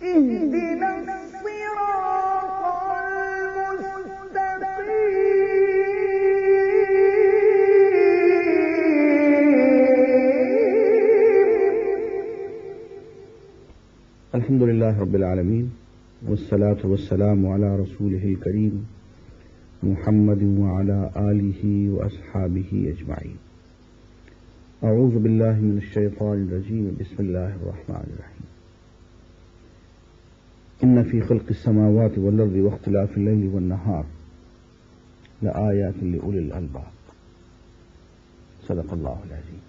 اهدنا الصراط المستقيم. الحمد لله رب العالمين والصلاة والسلام على رسوله الكريم محمد وعلى آله وأصحابه أجمعين. أعوذ بالله من الشيطان الرجيم. بسم الله الرحمن الرحيم. إن في خلق السماوات والأرض واختلاف الليل والنهار لآيات لأولي الألباب. صدق اللہ العظیم.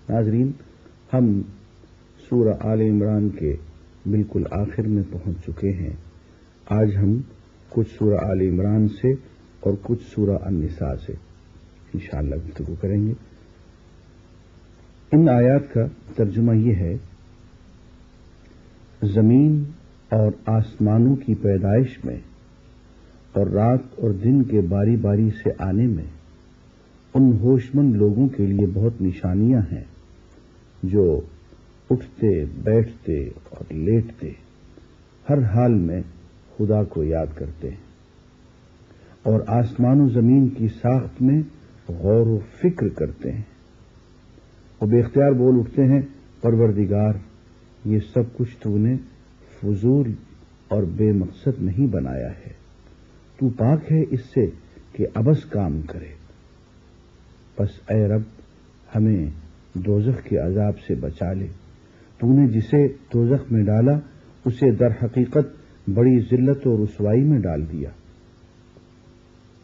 ناظرین، ہم سورہ آل عمران کے بالکل آخر میں پہنچ چکے ہیں. آج ہم کچھ سورہ آل عمران سے اور کچھ سورہ النساء سے انشاءاللہ گفتگو کریں گے. ان آیات کا ترجمہ یہ ہے: زمین اور آسمانوں کی پیدائش میں اور رات اور دن کے باری باری سے آنے میں ان ہوش مند لوگوں کے لیے بہت نشانیاں ہیں جو اٹھتے بیٹھتے اور لیٹتے ہر حال میں خدا کو یاد کرتے ہیں اور آسمان و زمین کی ساخت میں غور و فکر کرتے ہیں. وہ بے اختیار بول اٹھتے ہیں: پروردگار، یہ سب کچھ تو نے فضول اور بے مقصد نہیں بنایا ہے. تو پاک ہے اس سے کہ عبث کام کرے. بس اے رب، ہمیں دوزخ کے عذاب سے بچا لے. تو نے جسے دوزخ میں ڈالا اسے در حقیقت بڑی ذلت و رسوائی میں ڈال دیا،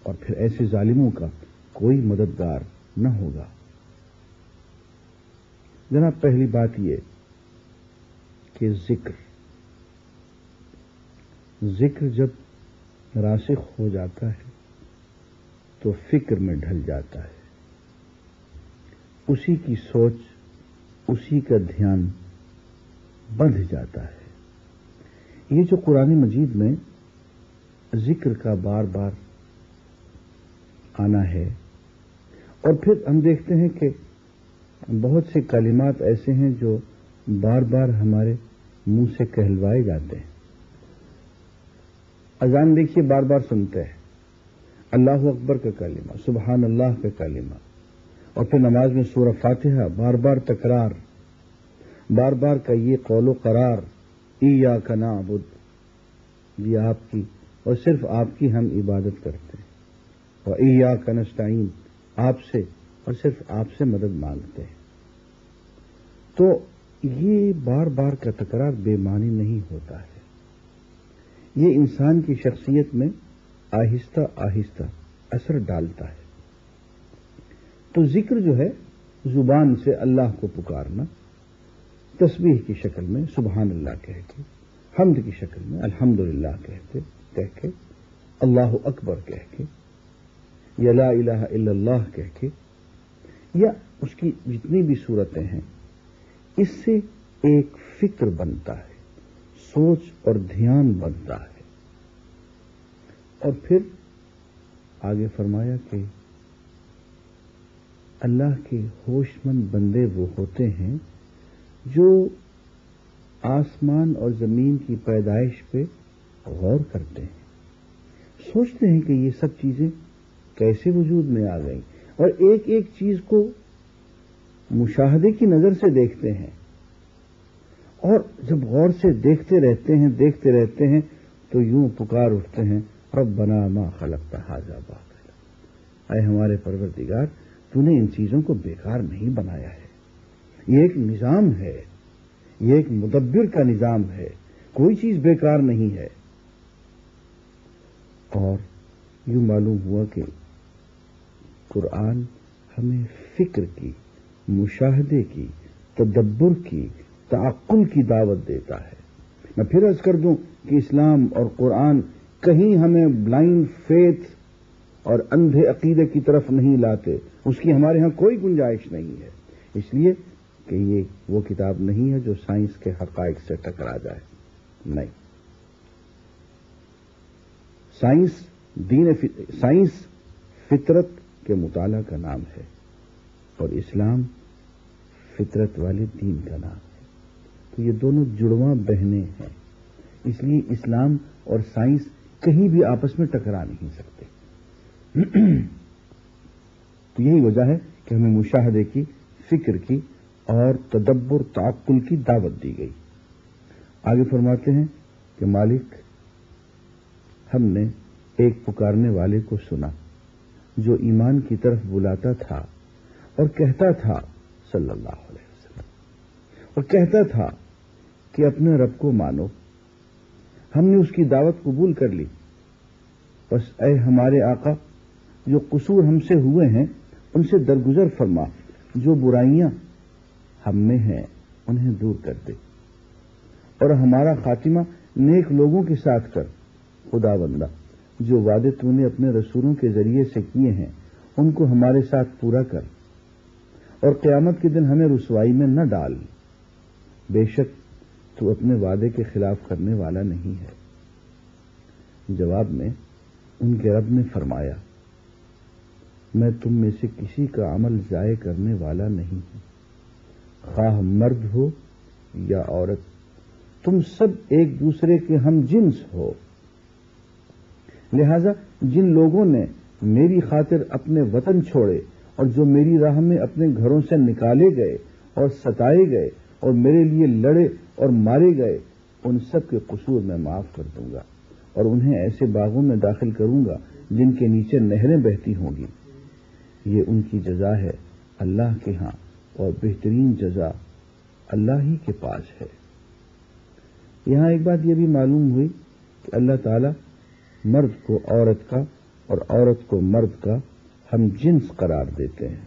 اور پھر ایسے ظالموں کا کوئی مددگار نہ ہوگا. جناب، پہلی بات یہ کہ ذکر جب راسخ ہو جاتا ہے تو فکر میں ڈھل جاتا ہے. اسی کی سوچ، اسی کا دھیان بندھ جاتا ہے. یہ جو قرآن مجید میں ذکر کا بار بار آنا ہے، اور پھر ہم دیکھتے ہیں کہ بہت سے کلمات ایسے ہیں جو بار بار ہمارے منہ سے کہلوائے جاتے ہیں. اذان دیکھیے، بار بار سنتے ہیں اللہ اکبر کا کلمہ، سبحان اللہ کا کلمہ، اور پھر نماز میں سورہ فاتحہ، بار بار تکرار، بار بار کا یہ قول و قرار: ایاک نعبد، یہ آپ کی اور صرف آپ کی ہم عبادت کرتے ہیں، اور ایاک نستعین، آپ سے اور صرف آپ سے مدد مانگتے ہیں. تو یہ بار بار کا تکرار بے معنی نہیں ہوتا ہے. یہ انسان کی شخصیت میں آہستہ آہستہ اثر ڈالتا ہے. تو ذکر جو ہے، زبان سے اللہ کو پکارنا، تسبیح کی شکل میں سبحان اللہ کہہ کے، حمد کی شکل میں الحمدللہ کہہ کے، اللہ اکبر کہہ کے، یا لا الہ الا اللہ کہہ کے، یا اس کی جتنی بھی صورتیں ہیں، اس سے ایک فکر بنتا ہے، سوچ اور دھیان بنتا ہے. اور پھر آگے فرمایا کہ اللہ کے ہوش مند بندے وہ ہوتے ہیں جو آسمان اور زمین کی پیدائش پہ غور کرتے ہیں، سوچتے ہیں کہ یہ سب چیزیں کیسے وجود میں آ گئیں، اور ایک ایک چیز کو مشاہدے کی نظر سے دیکھتے ہیں. اور جب غور سے دیکھتے رہتے ہیں تو یوں پکار اٹھتے ہیں: ربنا ما خلقت ھذا باطلا، اے ہمارے پروردگار، تو نے ان چیزوں کو بیکار نہیں بنایا ہے. یہ ایک نظام ہے، یہ ایک مدبر کا نظام ہے، کوئی چیز بیکار نہیں ہے. اور یوں معلوم ہوا کہ قرآن ہمیں فکر کی، مشاہدے کی، تدبر کی، تعقل کی دعوت دیتا ہے. میں پھر عرض کر دوں کہ اسلام اور قرآن کہیں ہمیں بلائنڈ فیتھ اور اندھے عقیدے کی طرف نہیں لاتے. اس کی ہمارے ہاں کوئی گنجائش نہیں ہے، اس لیے کہ یہ وہ کتاب نہیں ہے جو سائنس کے حقائق سے ٹکرا جائے. نہیں، سائنس فطرت کے مطالعہ کا نام ہے اور اسلام فطرت والے دین کا نام ہے. تو یہ دونوں جڑواں بہنیں ہیں، اس لیے اسلام اور سائنس کہیں بھی آپس میں ٹکرا نہیں سکتے۔ تو یہی وجہ ہے کہ ہمیں مشاہدے کی، فکر کی اور تدبر تعقل کی دعوت دی گئی۔ آگے فرماتے ہیں کہ مالک، ہم نے ایک پکارنے والے کو سنا جو ایمان کی طرف بلاتا تھا اور کہتا تھا صلی اللہ علیہ وسلم، اور کہتا تھا کہ اپنے رب کو مانو۔ ہم نے اس کی دعوت قبول کر لی، بس اے ہمارے آقا، جو قصور ہم سے ہوئے ہیں ان سے درگزر فرما، جو برائیاں ہم میں ہیں انہیں دور کر دے، اور ہمارا خاتمہ نیک لوگوں کے ساتھ کر۔ خدا بندہ، جو وعدے تو نے اپنے رسولوں کے ذریعے سے کیے ہیں ان کو ہمارے ساتھ پورا کر، اور قیامت کے دن ہمیں رسوائی میں نہ ڈال۔ بے شک تو اپنے وعدے کے خلاف کرنے والا نہیں ہے۔ جواب میں ان کے رب نے فرمایا، میں تم میں سے کسی کا عمل ضائع کرنے والا نہیں ہوں، خواہ مرد ہو یا عورت، تم سب ایک دوسرے کے ہم جنس ہو۔ لہذا جن لوگوں نے میری خاطر اپنے وطن چھوڑے اور جو میری راہ میں اپنے گھروں سے نکالے گئے اور ستائے گئے اور میرے لیے لڑے اور مارے گئے، ان سب کے قصور میں معاف کر دوں گا، اور انہیں ایسے باغوں میں داخل کروں گا جن کے نیچے نہریں بہتی ہوں گی۔ یہ ان کی جزا ہے اللہ کے ہاں، اور بہترین جزا اللہ ہی کے پاس ہے۔ یہاں ایک بات یہ بھی معلوم ہوئی کہ اللہ تعالی مرد کو عورت کا اور عورت کو مرد کا ہم جنس قرار دیتے ہیں۔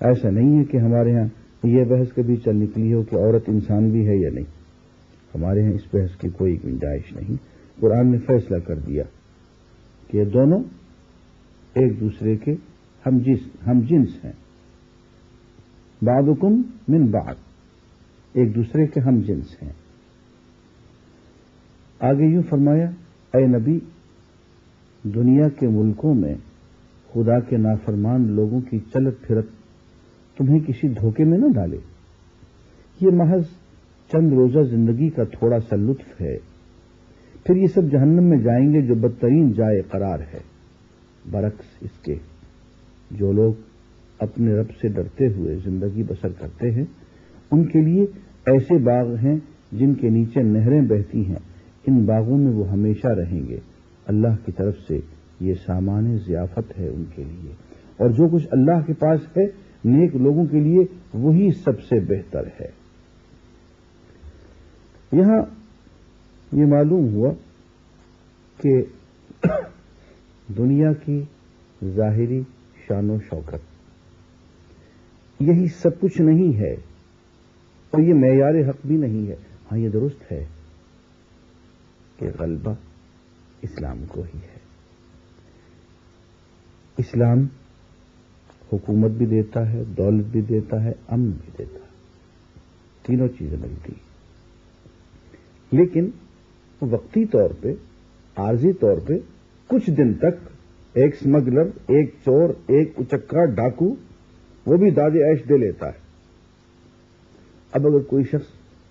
ایسا نہیں ہے کہ ہمارے ہاں یہ بحث کبھی چل نکلی ہو کہ عورت انسان بھی ہے یا نہیں۔ ہمارے ہاں اس بحث کی کوئی گنجائش نہیں۔ قرآن نے فیصلہ کر دیا کہ یہ دونوں ایک دوسرے کے ہم جنس ہیں، بعضکم من بعض، ایک دوسرے کے ہم جنس ہیں۔ آگے یوں فرمایا، اے نبی، دنیا کے ملکوں میں خدا کے نافرمان لوگوں کی چلت پھرت تمہیں کسی دھوکے میں نہ ڈالے۔ یہ محض چند روزہ زندگی کا تھوڑا سا لطف ہے، پھر یہ سب جہنم میں جائیں گے جو بدترین جائے قرار ہے۔ برعکس اس کے جو لوگ اپنے رب سے ڈرتے ہوئے زندگی بسر کرتے ہیں ان کے لیے ایسے باغ ہیں جن کے نیچے نہریں بہتی ہیں، ان باغوں میں وہ ہمیشہ رہیں گے۔ اللہ کی طرف سے یہ سامان ضیافت ہے ان کے لیے، اور جو کچھ اللہ کے پاس ہے نیک لوگوں کے لیے وہی سب سے بہتر ہے۔ یہاں یہ معلوم ہوا کہ دنیا کی ظاہری شان و شوکت یہی سب کچھ نہیں ہے، اور یہ معیار حق بھی نہیں ہے۔ ہاں یہ درست ہے کہ غلبہ اسلام کو ہی ہے۔ اسلام حکومت بھی دیتا ہے، دولت بھی دیتا ہے، امن بھی دیتا ہے، تینوں چیزیں ملتی ہیں، لیکن وقتی طور پہ، عارضی طور پہ کچھ دن تک ایک سمگلر، ایک چور، ایک اچکا ڈاکو وہ بھی داد عیش دے لیتا ہے۔ اب اگر کوئی شخص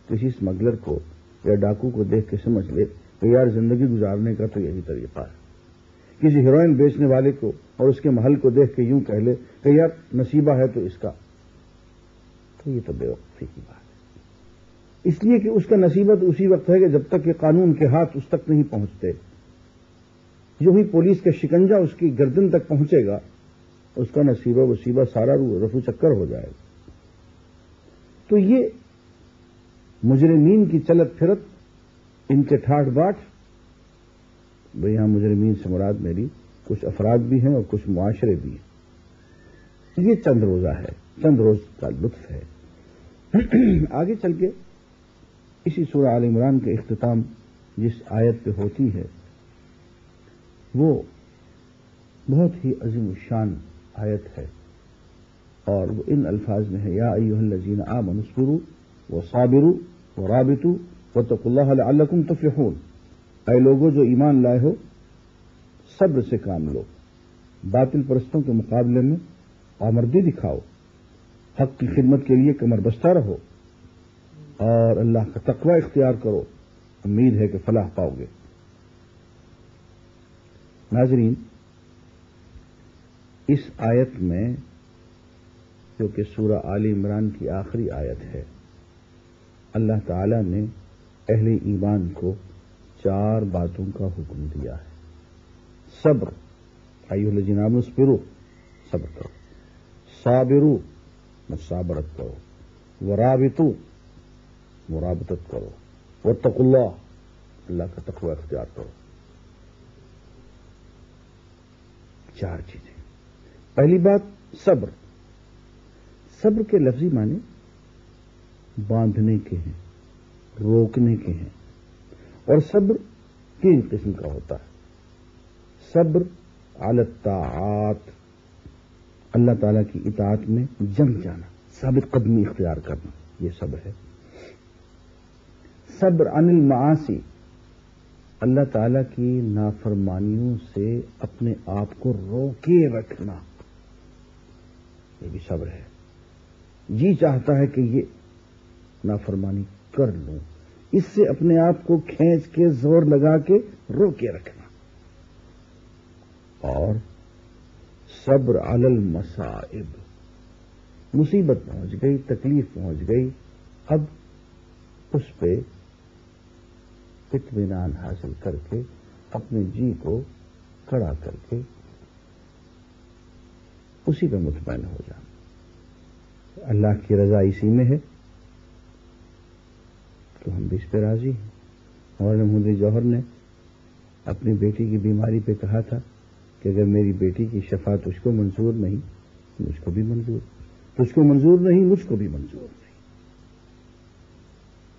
کسی سمگلر کو یا ڈاکو کو دیکھ کے سمجھ لے کہ یار زندگی گزارنے کا تو یہی طریقہ ہے، کسی ہیروئن بیچنے والے کو اور اس کے محل کو دیکھ کے یوں کہہ لے کہ یار نصیبہ ہے تو اس کا، تو یہ تو بے وقوفی کی بات ہے۔ اس لیے کہ اس کا نصیبہ تو اسی وقت ہے کہ جب تک کہ قانون کے ہاتھ اس تک نہیں پہنچتے۔ جو بھی پولیس کا شکنجا اس کی گردن تک پہنچے گا اس کا نصیبہ وصیبہ سارا رفو چکر ہو جائے گا۔ تو یہ مجرمین کی چلت پھرت، ان کے ٹھاٹ باٹ، بھئی یہاں مجرمین سے مراد میری کچھ افراد بھی ہیں اور کچھ معاشرے بھی ہیں، یہ چند روزہ ہے، چند روز کا لطف ہے۔ آگے چل کے اسی سورہ آل عمران کے اختتام جس آیت پہ ہوتی ہے وہ بہت ہی عظیم الشان آیت ہے، اور وہ ان الفاظ میں ہے، یا ایھا الذین آمنوا اصبروا وصابروا ورابطوا واتقوا اللہ لعلکم تفلحون۔ اے لوگوں جو ایمان لائے ہو، صبر سے کام لو، باطل پرستوں کے مقابلے میں آمردی دکھاؤ، حق کی خدمت کے لیے کمر بستہ رہو، اور اللہ کا تقوی اختیار کرو، امید ہے کہ فلاح پاؤ گے۔ ناظرین، اس آیت میں جو کہ سورہ آل عمران کی آخری آیت ہے، اللہ تعالی نے اہل ایمان کو 4 باتوں کا حکم دیا ہے۔ صبر، ایھا الذین آمنوا اصبروا، صبر کرو، صابروا، مصابرت کرو، ورابطوا، مرابطت کرو، واتقوا اللہ، اللہ کا تقوی اختیار کرو۔ 4 چیزیں۔ پہلی بات صبر۔ صبر کے لفظی معنی باندھنے کے ہیں، روکنے کے ہیں، اور صبر 3 قسم کا ہوتا ہے۔ صبر علی الطاعات، اللہ تعالی کی اطاعت میں جم جانا، ثابت قدمی اختیار کرنا، یہ صبر ہے۔ صبر عن المعاصی، اللہ تعالی کی نافرمانیوں سے اپنے آپ کو روکے رکھنا، یہ بھی صبر ہے۔ جی چاہتا ہے کہ یہ نافرمانی کر لوں، اس سے اپنے آپ کو کھینچ کے زور لگا کے روکے رکھنا۔ اور صبر علی المصائب، مصیبت پہنچ گئی، تکلیف پہنچ گئی، اب اس پہ اطمینان حاصل کر کے اپنے جی کو کڑا کر کے اسی پہ مطمئن ہو جانا۔ اللہ کی رضا اسی میں ہے تو ہم بھی اس پہ راضی ہیں۔ مولانا محمد جوہر نے اپنی بیٹی کی بیماری پہ کہا تھا کہ اگر میری بیٹی کی شفا تجھ کو منظور نہیں، مجھ کو بھی منظور، تجھ کو منظور نہیں، مجھ کو بھی منظور نہیں۔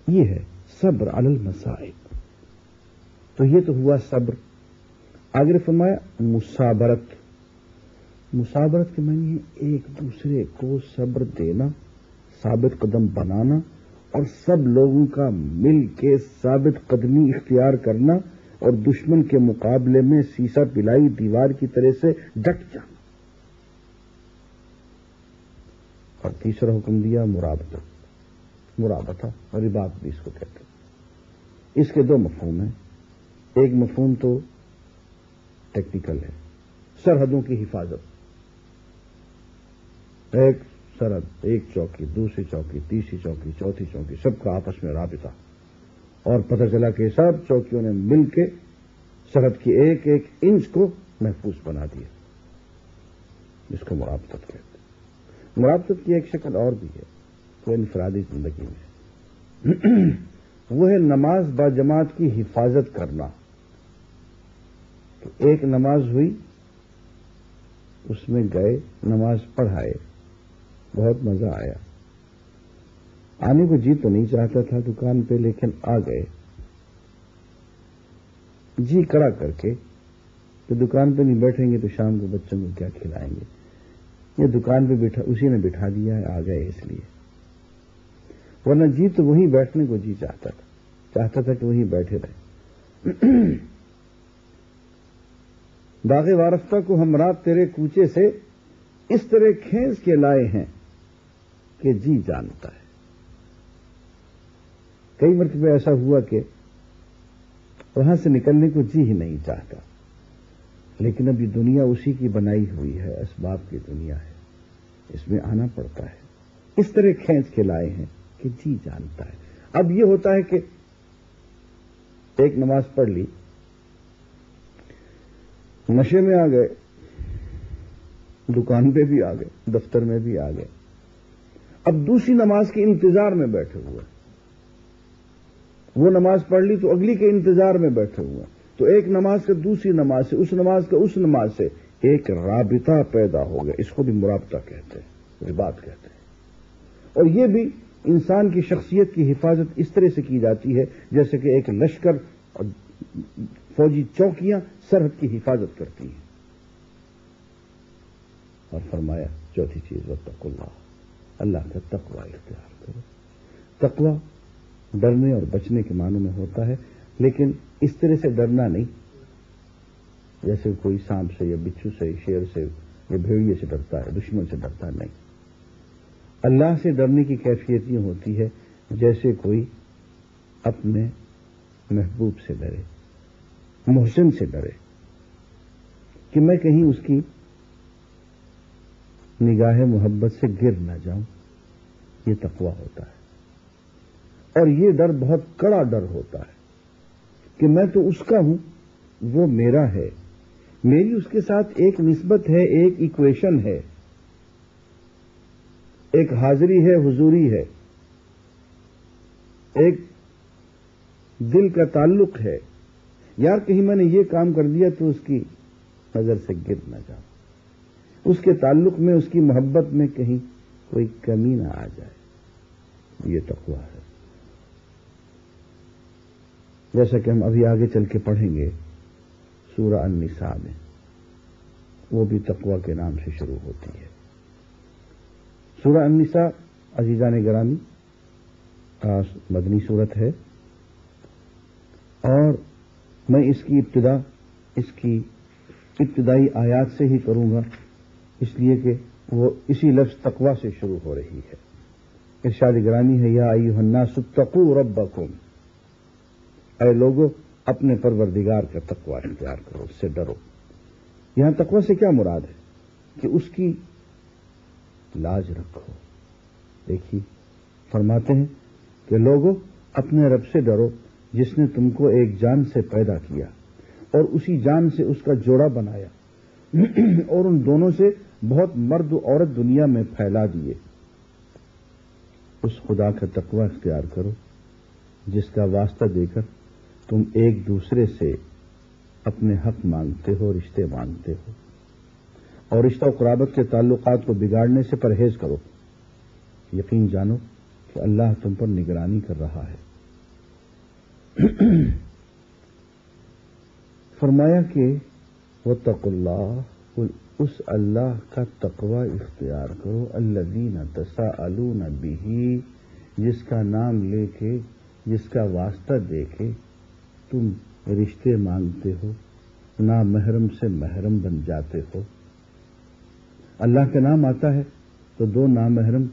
یہ ہے صبر علی المصائب۔ تو یہ تو ہوا صبر۔ آگے فرمایا مصابرت۔ مصابرت کے معنی ہے ایک دوسرے کو صبر دینا، ثابت قدم بنانا، اور سب لوگوں کا مل کے ثابت قدمی اختیار کرنا، اور دشمن کے مقابلے میں سیسا پلائی دیوار کی طرح سے ڈٹ جانا۔ اور تیسرا حکم دیا مرابطت، مرابطہ اور رباط بھی اس کو کہتے ہیں۔ اس کے 2 مفہوم ہیں۔ ایک مفہوم تو ٹیکنیکل ہے، سرحدوں کی حفاظت۔ ایک سرحد، ایک چوکی، دوسری چوکی، تیسری چوکی، چوتھی چوکی، سب کا آپس میں رابطہ، اور پتہ چلا کہ سب چوکیوں نے مل کے سرحد کی ایک ایک انچ کو محفوظ بنا دیا، جس کو مرابطت کہتے ہیں۔ مرابطت کی ایک شکل اور بھی ہے تو انفرادی زندگی میں وہ ہے نماز با جماعت کی حفاظت کرنا۔ تو ایک نماز ہوئی، اس میں گئے، نماز پڑھائے، بہت مزہ آیا، آنے کو جی تو نہیں چاہتا تھا دکان پہ، لیکن آ گئے جی کڑا کر کے کہ دکان پہ نہیں بیٹھیں گے تو شام کو بچوں کو کیا کھلائیں گے، یہ دکان پہ بیٹھا، اسی نے بٹھا دیا ہے، آ گئے اس لیے، ورنہ جی تو وہیں بیٹھنے کو جی چاہتا تھا کہ وہیں بیٹھے رہے۔ باغ وارفتہ کو ہم رات تیرے کوچے سے اس طرح کھینچ کے لائے ہیں کہ جی جانتا ہے۔ کئی مرتبہ ایسا ہوا کہ وہاں سے نکلنے کو جی ہی نہیں چاہتا، لیکن اب یہ دنیا اسی کی بنائی ہوئی ہے، اسباب کی دنیا ہے، اس میں آنا پڑتا ہے۔ اس طرح کھینچ کے لائے ہیں کہ جی جانتا ہے۔ اب یہ ہوتا ہے کہ ایک نماز پڑھ لی، نشے میں آ گئے، دکان پہ بھی آ گئے، دفتر میں بھی آ گئے، اب دوسری نماز کے انتظار میں بیٹھے ہوئے، وہ نماز پڑھ لی تو اگلی کے انتظار میں بیٹھے ہوئے، تو ایک نماز سے دوسری نماز سے، اس نماز کا اس نماز سے ایک رابطہ پیدا ہو گیا، اس کو بھی مرابطہ کہتے ہیں، رباط کہتے ہیں۔ اور یہ بھی انسان کی شخصیت کی حفاظت اس طرح سے کی جاتی ہے جیسے کہ ایک لشکر اور فوجی چوکیاں سرحد کی حفاظت کرتی ہیں۔ اور فرمایا چوتھی چیز واتقوا اللہ، اللہ کا تقوی اختیار کرو۔ تقوی ڈرنے اور بچنے کے معنوں میں ہوتا ہے، لیکن اس طرح سے ڈرنا نہیں جیسے کوئی سانپ سے یا بچھو سے، شیر سے یا بھیڑیے سے ڈرتا ہے، دشمن سے ڈرتا نہیں۔ اللہ سے ڈرنے کی کیفیت یہ ہوتی ہے جیسے کوئی اپنے محبوب سے ڈرے، محسن سے ڈرے کہ میں کہیں اس کی نگاہ محبت سے گر نہ جاؤں. یہ تقویٰ ہوتا ہے. اور یہ ڈر بہت کڑا ڈر ہوتا ہے کہ میں تو اس کا ہوں، وہ میرا ہے، میری اس کے ساتھ ایک نسبت ہے، ایک ایکویشن ہے، ایک حاضری ہے، حضوری ہے، ایک دل کا تعلق ہے. یار کہیں میں نے یہ کام کر دیا تو اس کی نظر سے گر نہ جاؤں، اس کے تعلق میں، اس کی محبت میں کہیں کوئی کمی نہ آ جائے. یہ تقویٰ ہے. جیسا کہ ہم ابھی آگے چل کے پڑھیں گے سورہ النساء میں، وہ بھی تقویٰ کے نام سے شروع ہوتی ہے. سورہ النساء عزیزان گرامی مدنی سورت ہے، اور میں اس کی ابتدائی آیات سے ہی کروں گا، اس لیے کہ وہ اسی لفظ تقویٰ سے شروع ہو رہی ہے. ارشاد گرامی ہے، یا ایھا الناس اتقوا ربکم، اے لوگو اپنے پروردگار کا تقویٰ اختیار کرو، اس سے ڈرو. یہاں تقویٰ سے کیا مراد ہے؟ کہ اس کی لاج رکھو. دیکھیے فرماتے ہیں کہ لوگو اپنے رب سے ڈرو جس نے تم کو ایک جان سے پیدا کیا اور اسی جان سے اس کا جوڑا بنایا اور ان دونوں سے بہت مرد و عورت دنیا میں پھیلا دیے. اس خدا کا تقویٰ اختیار کرو جس کا واسطہ دے کر تم ایک دوسرے سے اپنے حق مانگتے ہو، رشتے مانگتے ہو، اور رشتہ و قرابت کے تعلقات کو بگاڑنے سے پرہیز کرو. یقین جانو کہ اللہ تم پر نگرانی کر رہا ہے. فرمایا کہ واتقوا اللہ، اس اللہ کا تقویٰ اختیار کرو، الذین تساءلون بہ، جس کا نام لے کے، جس کا واسطہ دے کے تم رشتے مانگتے ہو، نامحرم سے محرم بن جاتے ہو. اللہ کا نام آتا ہے تو دو نامحرم،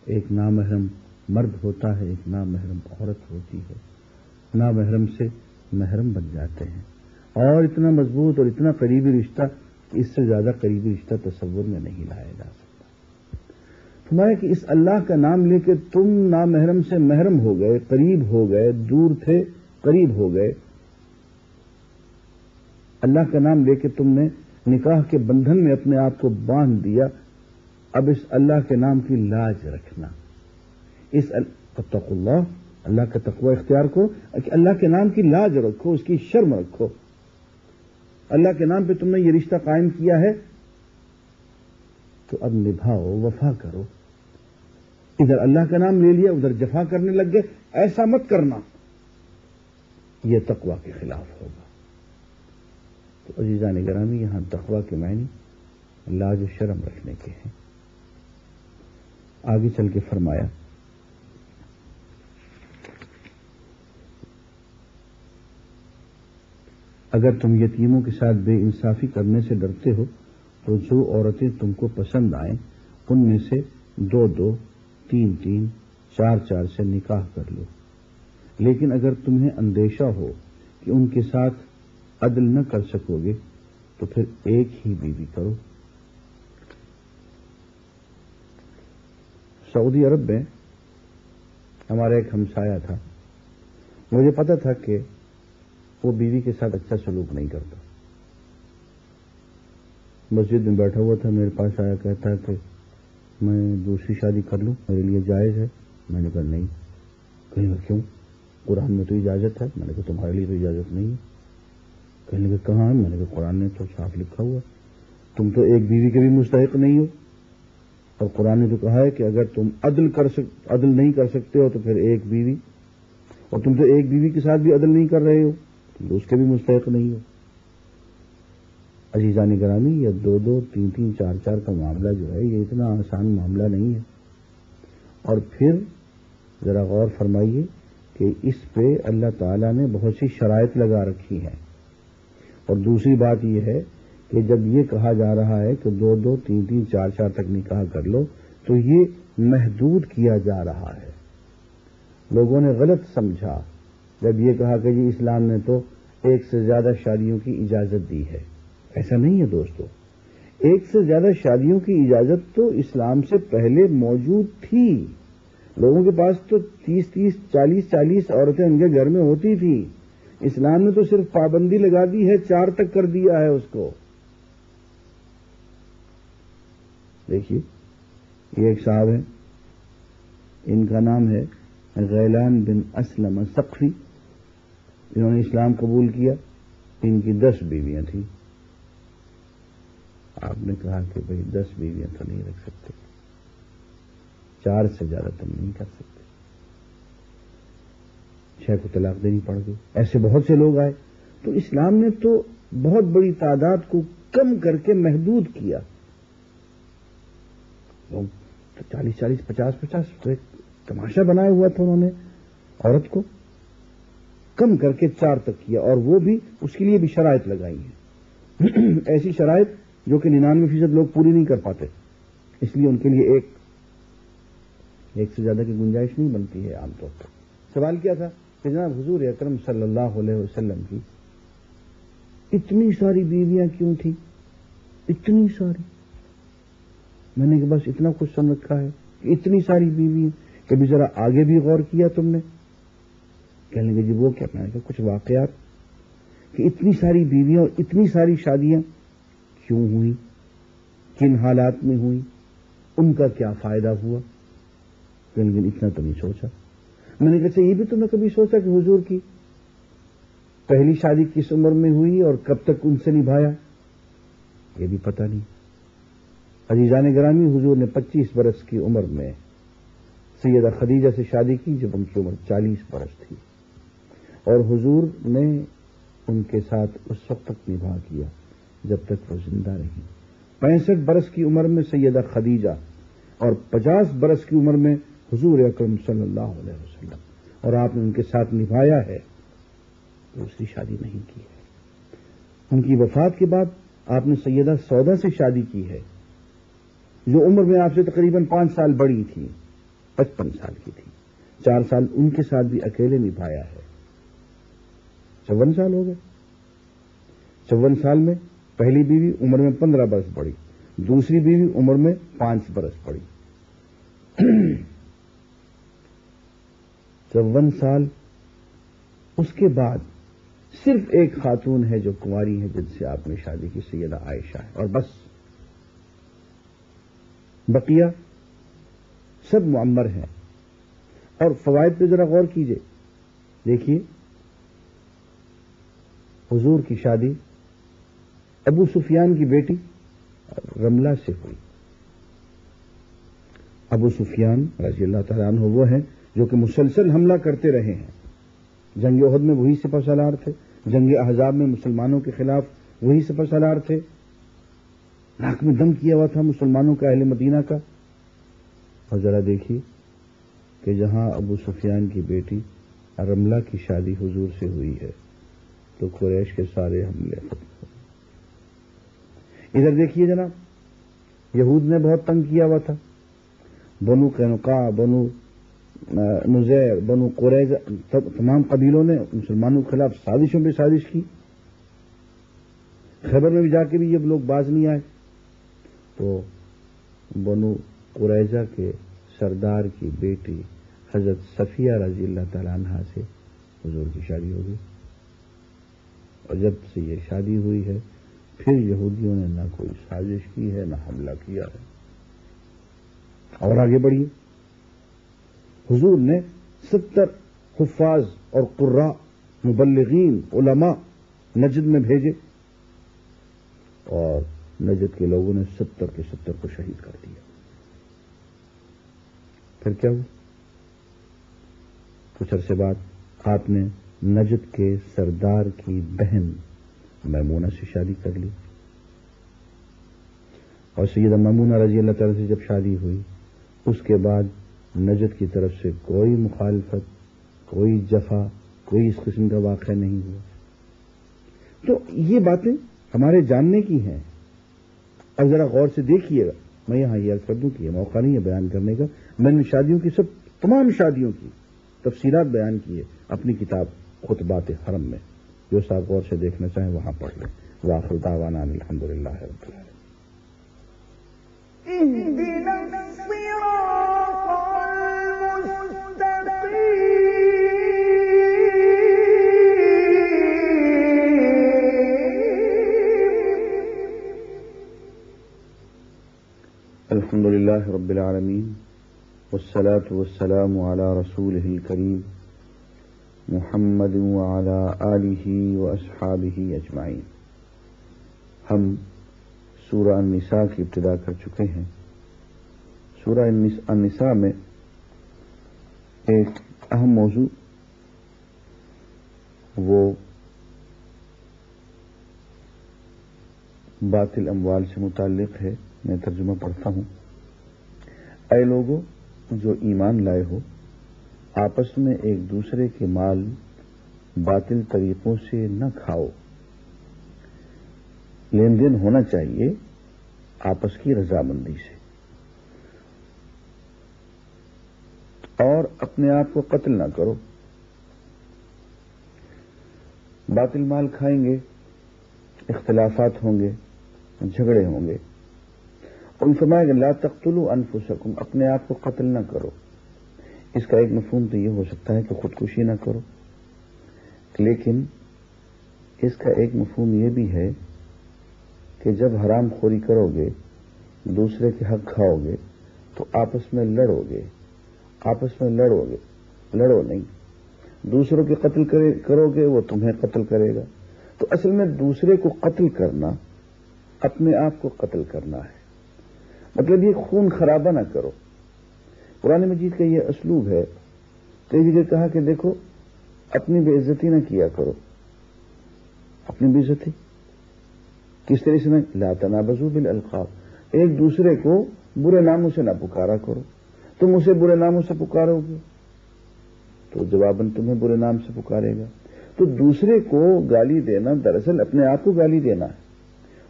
ایک نامحرم مرد ہوتا ہے، ایک نامحرم عورت ہوتی ہے، نامحرم سے محرم بن جاتے ہیں. اور اتنا مضبوط اور اتنا قریبی رشتہ کہ اس سے زیادہ قریبی رشتہ تصور میں نہیں لایا جا سکتا. فرمایا کہ اس اللہ کا نام لے کے تم نامحرم سے محرم ہو گئے، قریب ہو گئے، دور تھے قریب ہو گئے. اللہ کا نام لے کے تم نے نکاح کے بندھن میں اپنے آپ کو باندھ دیا. اب اس اللہ کے نام کی لاج رکھنا، اتقوا اللہ، اللہ کا تقوی اختیار کرو کہ اللہ کے نام کی لاج رکھو، اس کی شرم رکھو. اللہ کے نام پہ تم نے یہ رشتہ قائم کیا ہے تو اب نبھاؤ، وفا کرو. ادھر اللہ کا نام لے لیا، ادھر جفا کرنے لگ گئے، ایسا مت کرنا، یہ تقوی کے خلاف ہوگا. تو عزیزان گرامی یہاں تقوی کے معنی لاج و شرم رکھنے کے ہیں. آگے چل کے فرمایا اگر تم یتیموں کے ساتھ بے انصافی کرنے سے ڈرتے ہو تو جو عورتیں تم کو پسند آئیں ان میں سے 2-2, 3-3, 4-4 سے نکاح کر لو. لیکن اگر تمہیں اندیشہ ہو کہ ان کے ساتھ عدل نہ کر سکو گے تو پھر ایک ہی بیوی کرو. سعودی عرب میں ہمارا ایک ہمسایہ تھا، مجھے پتا تھا کہ وہ بیوی کے ساتھ اچھا سلوک نہیں کرتا. مسجد میں بیٹھا ہوا تھا، میرے پاس آیا، کہتا ہے کہ میں دوسری شادی کر لوں، میرے لیے جائز ہے؟ میں نے کہا نہیں. کہنے لگا کیوں؟ قرآن میں تو اجازت ہے. میں نے کہا تمہارے لیے تو اجازت نہیں ہے. کہنے لگا کہاں ہے؟ میں نے کہا قرآن نے تو صاف لکھا ہوا، تم تو ایک بیوی کے بھی مستحق نہیں ہو، اور قرآن نے تو کہا ہے کہ اگر تم عدل نہیں کر سکتے ہو تو پھر ایک بیوی، اور تم تو ایک بیوی کے ساتھ بھی عدل نہیں کر رہے ہو، تم تو اس کے بھی مستحق نہیں ہو. عزیزان گرامی یہ 2-2, 3-3, 4-4 کا معاملہ جو ہے یہ اتنا آسان معاملہ نہیں ہے. اور پھر ذرا غور فرمائیے کہ اس پہ اللہ تعالیٰ نے بہت سی شرائط لگا رکھی ہیں. اور دوسری بات یہ ہے کہ جب یہ کہا جا رہا ہے کہ 2-2, 3-3, 4-4 تک نکاح کر لو تو یہ محدود کیا جا رہا ہے. لوگوں نے غلط سمجھا جب یہ کہا کہ جی اسلام نے تو ایک سے زیادہ شادیوں کی اجازت دی ہے. ایسا نہیں ہے دوستو. ایک سے زیادہ شادیوں کی اجازت تو اسلام سے پہلے موجود تھی. لوگوں کے پاس تو 30 40 عورتیں ان کے گھر میں ہوتی تھی. اسلام نے تو صرف پابندی لگا دی ہے, 4 تک کر دیا ہے اس کو. دیکھیے یہ ایک صاحب ہیں, ان کا نام ہے غیلان بن اسلم ثقفی. انہوں نے اسلام قبول کیا. ان کی 10 بیویاں تھیں. آپ نے کہا کہ بھئی 10 بیویاں تو نہیں رکھ سکتے, 4 سے زیادہ تم نہیں کر سکتے. 6 کو طلاق دینی پڑ گئی. ایسے بہت سے لوگ آئے تو اسلام نے تو بہت بڑی تعداد کو کم کر کے محدود کیا. لوگ تو 40 50 تو ایک تماشا بنایا ہوا تھا. انہوں نے عورت کو کم کر کے 4 تک کیا, اور وہ بھی اس کے لیے بھی شرائط لگائی ہیں. ایسی شرائط جو کہ 99% لوگ پوری نہیں کر پاتے, اس لیے ان کے لیے ایک سے زیادہ کی گنجائش نہیں بنتی ہے عام طور پر. سوال کیا تھا کہ جناب حضور اکرم صلی اللہ علیہ وسلم کی اتنی ساری بیویاں کیوں تھیں؟ اتنی ساری. میں نے کہ بس اتنا کچھ سن رکھا ہے کہ اتنی ساری بیویاں. کبھی ذرا آگے بھی غور کیا تم نے؟ کہنے لگے جی وہ کیا. میں نے کہا کچھ واقعات کہ اتنی ساری بیویاں اور اتنی ساری شادیاں کیوں ہوئی, کن حالات میں ہوئی, ان کا کیا فائدہ ہوا. لیکن اتنا تو نہیں سوچا. میں نے کہا یہ بھی تم نے کبھی سوچا کہ حضور کی پہلی شادی کس عمر میں ہوئی اور کب تک ان سے نبھایا؟ یہ بھی پتہ نہیں. عزیزان گرامی, حضور نے 25 برس کی عمر میں سیدہ خدیجہ سے شادی کی جب ان کی عمر 40 برس تھی, اور حضور نے ان کے ساتھ اس وقت تک نبھا کیا جب تک وہ زندہ رہی. 65 برس کی عمر میں سیدہ خدیجہ اور 50 برس کی عمر میں حضور اکرم صلی اللہ علیہ وسلم, اور آپ نے ان کے ساتھ نبھایا ہے. دوسری شادی نہیں کی ہے. ان کی وفات کے بعد آپ نے سیدہ سودا سے شادی کی ہے جو عمر میں آپ سے تقریباً 5 سال بڑی تھی, 55 سال کی تھی. 4 سال ان کے ساتھ بھی اکیلے نبھایا ہے. 54 سال ہو گئے. 54 سال میں پہلی بیوی عمر میں 15 برس بڑی, دوسری بیوی عمر میں 5 برس بڑی. 54 سال. اس کے بعد صرف ایک خاتون ہے جو کنواری ہے جن سے آپ نے شادی کی, سیدہ عائشہ ہے, اور بس. بقیہ سب معمر ہیں. اور فوائد پہ ذرا غور کیجئے. دیکھیے حضور کی شادی ابو سفیان کی بیٹی رملہ سے ہوئی. ابو سفیان رضی اللہ تعالیٰ عنہ وہ ہیں جو کہ مسلسل حملہ کرتے رہے ہیں. جنگ احد میں وہی سپہ سالار تھے, جنگ احزاب میں مسلمانوں کے خلاف وہی سپہ سالار تھے. ناک میں دم کیا ہوا تھا مسلمانوں کا, اہل مدینہ کا. اور ذرا دیکھیے کہ جہاں ابو سفیان کی بیٹی رملہ کی شادی حضور سے ہوئی ہے تو قریش کے سارے حملے ختم ہو گئے. ادھر دیکھیے جناب, یہود نے بہت تنگ کیا ہوا تھا. بنو قینقاع, بنو نذیر, بنو قریظہ, تمام قبیلوں نے مسلمانوں کے خلاف سازشوں پہ سازش کی. خیبر میں بھی جا کے بھی جب لوگ باز نہیں آئے تو بنو قریظہ کے سردار کی بیٹی حضرت صفیہ رضی اللہ تعالیٰ عنہا سے حضور کی شادی ہو گئی. اور جب سے یہ شادی ہوئی ہے پھر یہودیوں نے نہ کوئی سازش کی ہے نہ حملہ کیا ہے. اور آگے بڑھیے. حضور نے 70 حفاظ اور قراء, مبلغین, علماء نجد میں بھیجے, اور نجد کے لوگوں نے 70 کے 70 کو شہید کر دیا. پھر کیا ہوا؟ کچھ عرصے بعد آپ نے نجد کے سردار کی بہن میمونہ سے شادی کر لی, اور سیدہ میمونہ رضی اللہ تعالی سے جب شادی ہوئی اس کے بعد نجد کی طرف سے کوئی مخالفت, کوئی جفا, کوئی اس قسم کا واقعہ نہیں ہوا. تو یہ باتیں ہمارے جاننے کی ہیں. اب ذرا غور سے دیکھیے گا. میں یہاں یہ عرض کر دوں کہ یہ موقع نہیں ہے بیان کرنے کا. میں نے شادیوں کی تمام شادیوں کی تفصیلات بیان کی ہے اپنی کتاب خطبات حرم میں، جو صاحب غور سے دیکھنا چاہیں وہاں پڑھ لیں۔ وآخر دعوانا الحمدللہ رب العالمین۔ الحمد للہ رب العالمین والصلاة والسلام علی رسولہ الکریم محمد وعلی آلہ واصحابہ اجمعین۔ ہم سورہ النساء کی ابتدا کر چکے ہیں۔ سورہ النساء میں ایک اہم موضوع وہ باطل اموال سے متعلق ہے۔ میں ترجمہ پڑھتا ہوں۔ اے لوگو جو ایمان لائے ہو، آپس میں ایک دوسرے کے مال باطل طریقوں سے نہ کھاؤ۔ لین دین ہونا چاہیے آپس کی رضامندی سے، اور اپنے آپ کو قتل نہ کرو۔ باطل مال کھائیں گے، اختلافات ہوں گے، جھگڑے ہوں گے۔ ان فرمایا کہ لا تقتلوا انفسکم، اپنے آپ کو قتل نہ کرو۔ اس کا ایک مفہوم تو یہ ہو سکتا ہے کہ خودکشی نہ کرو، لیکن اس کا ایک مفہوم یہ بھی ہے کہ جب حرام خوری کرو گے، دوسرے کے حق کھاؤ گے تو آپس میں لڑو گے، لڑو نہیں، دوسروں کے قتل کرو گے، وہ تمہیں قتل کرے گا۔ تو اصل میں دوسرے کو قتل کرنا اپنے آپ کو قتل کرنا ہے، مطلب یہ خون خرابہ نہ کرو۔ قرآن مجید کا یہ اسلوب ہے۔ کئی جگہ کہا کہ دیکھو اپنی بے عزتی نہ کیا کرو۔ اپنی بے عزتی کس طرح سے؟ لا تنابزوا بالالقاب، ایک دوسرے کو برے ناموں سے نہ پکارا کرو۔ تم اسے برے ناموں سے پکارو گے تو جواباً تمہیں برے نام سے پکارے گا۔ تو دوسرے کو گالی دینا دراصل اپنے آپ کو گالی دینا ہے۔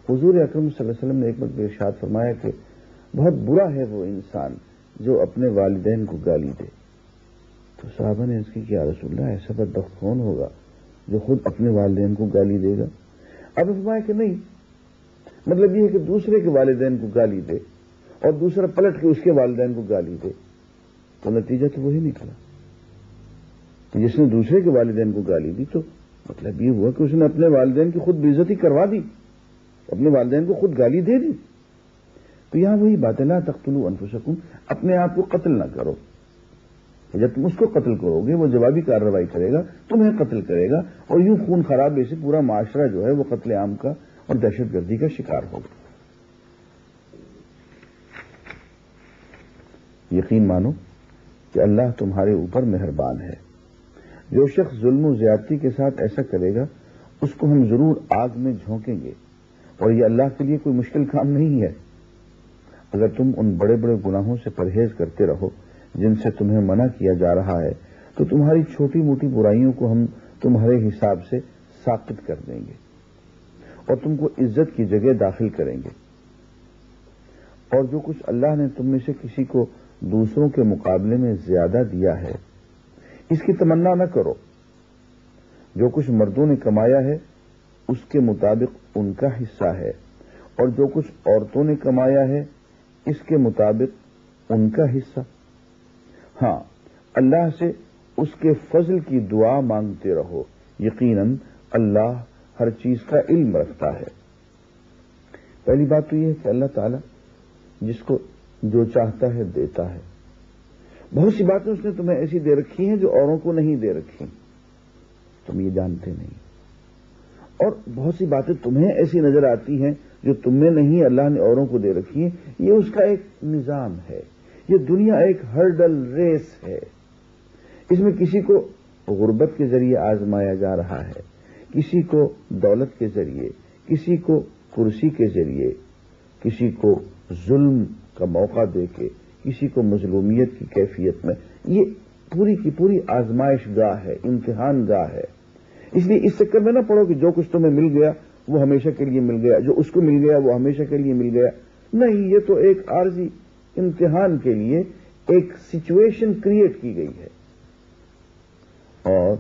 حضور اکرم صلی اللہ علیہ وسلم نے ایک مرتبہ ارشاد فرمایا کہ بہت برا ہے وہ انسان جو اپنے والدین کو گالی دے۔ تو صحابہ نے اس کی کیا رسول اللہ، ایسا بدبخت کون ہوگا جو خود اپنے والدین کو گالی دے گا؟ اب فرمایا کہ نہیں، مطلب یہ ہے کہ دوسرے کے والدین کو گالی دے اور دوسرا پلٹ کے اس کے والدین کو گالی دے، تو نتیجہ تو وہی نکلا کہ جس نے دوسرے کے والدین کو گالی دی تو مطلب یہ ہوا کہ اس نے اپنے والدین کی خود بے عزتی کروا دی، اپنے والدین کو خود گالی دے دی۔ تو یہاں وہی بات ہے، لا تقتلوا انفسکم، اپنے آپ کو قتل نہ کرو۔ جب تم اس کو قتل کرو گے وہ جوابی کارروائی کرے گا، تمہیں قتل کرے گا، اور یوں خون خرابے سے پورا معاشرہ جو ہے وہ قتل عام کا اور دہشت گردی کا شکار ہوگا۔ یقین مانو کہ اللہ تمہارے اوپر مہربان ہے۔ جو شخص ظلم و زیادتی کے ساتھ ایسا کرے گا اس کو ہم ضرور آگ میں جھونکیں گے، اور یہ اللہ کے لیے کوئی مشکل کام نہیں ہے۔ اگر تم ان بڑے بڑے گناہوں سے پرہیز کرتے رہو جن سے تمہیں منع کیا جا رہا ہے تو تمہاری چھوٹی موٹی برائیوں کو ہم تمہارے حساب سے ساقط کر دیں گے اور تم کو عزت کی جگہ داخل کریں گے۔ اور جو کچھ اللہ نے تم میں سے کسی کو دوسروں کے مقابلے میں زیادہ دیا ہے اس کی تمنا نہ کرو۔ جو کچھ مردوں نے کمایا ہے اس کے مطابق ان کا حصہ ہے، اور جو کچھ عورتوں نے کمایا ہے اس کے مطابق ان کا حصہ۔ ہاں، اللہ سے اس کے فضل کی دعا مانگتے رہو، یقیناً اللہ ہر چیز کا علم رکھتا ہے۔ پہلی بات تو یہ ہے کہ اللہ تعالیٰ جس کو جو چاہتا ہے دیتا ہے۔ بہت سی باتیں اس نے تمہیں ایسی دے رکھی ہیں جو اوروں کو نہیں دے رکھی، تم یہ جانتے نہیں، اور بہت سی باتیں تمہیں ایسی نظر آتی ہیں جو تم میں نہیں اللہ نے اوروں کو دے رکھی ہیں۔ یہ اس کا ایک نظام ہے۔ یہ دنیا ایک ہرڈل ریس ہے۔ اس میں کسی کو غربت کے ذریعے آزمایا جا رہا ہے، کسی کو دولت کے ذریعے، کسی کو کرسی کے ذریعے، کسی کو ظلم کا موقع دے کے، کسی کو مظلومیت کی کیفیت میں۔ یہ پوری کی پوری آزمائش گاہ ہے، امتحان گاہ ہے۔ اس لیے اس چکر میں نہ پڑو کہ جو کچھ تمہیں مل گیا وہ ہمیشہ کے لیے مل گیا، جو اس کو مل گیا وہ ہمیشہ کے لیے مل گیا۔ نہیں، یہ تو ایک عارضی امتحان کے لیے ایک سچویشن کریٹ کی گئی ہے۔ اور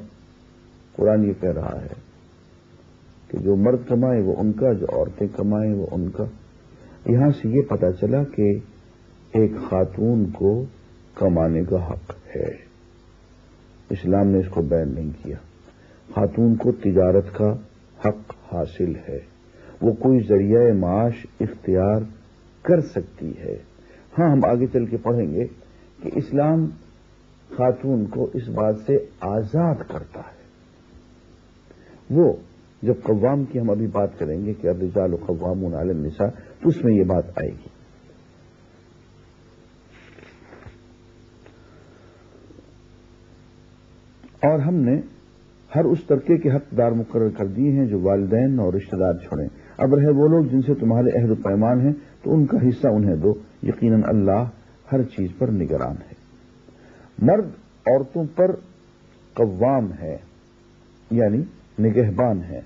قرآن یہ کہہ رہا ہے کہ جو مرد کمائے وہ ان کا، جو عورتیں کمائیں وہ ان کا۔ یہاں سے یہ پتہ چلا کہ ایک خاتون کو کمانے کا حق ہے، اسلام نے اس کو بین نہیں کیا۔ خاتون کو تجارت کا حق حاصل ہے، وہ کوئی ذریعہ معاش اختیار کر سکتی ہے۔ ہاں، ہم آگے چل کے پڑھیں گے کہ اسلام خاتون کو اس بات سے آزاد کرتا ہے۔ وہ جب قوام کی ہم ابھی بات کریں گے کہ الرجال قوامون علی النساء، تو اس میں یہ بات آئے گی۔ اور ہم نے ہر اس طبقے کے حقدار مقرر کر دیے ہیں جو والدین اور رشتہ دار چھوڑیں۔ اب رہے وہ لوگ جن سے تمہارے عہد و پیمان ہیں تو ان کا حصہ انہیں دو، یقیناً اللہ ہر چیز پر نگران ہے۔ مرد عورتوں پر قوام ہے، یعنی نگہبان ہے،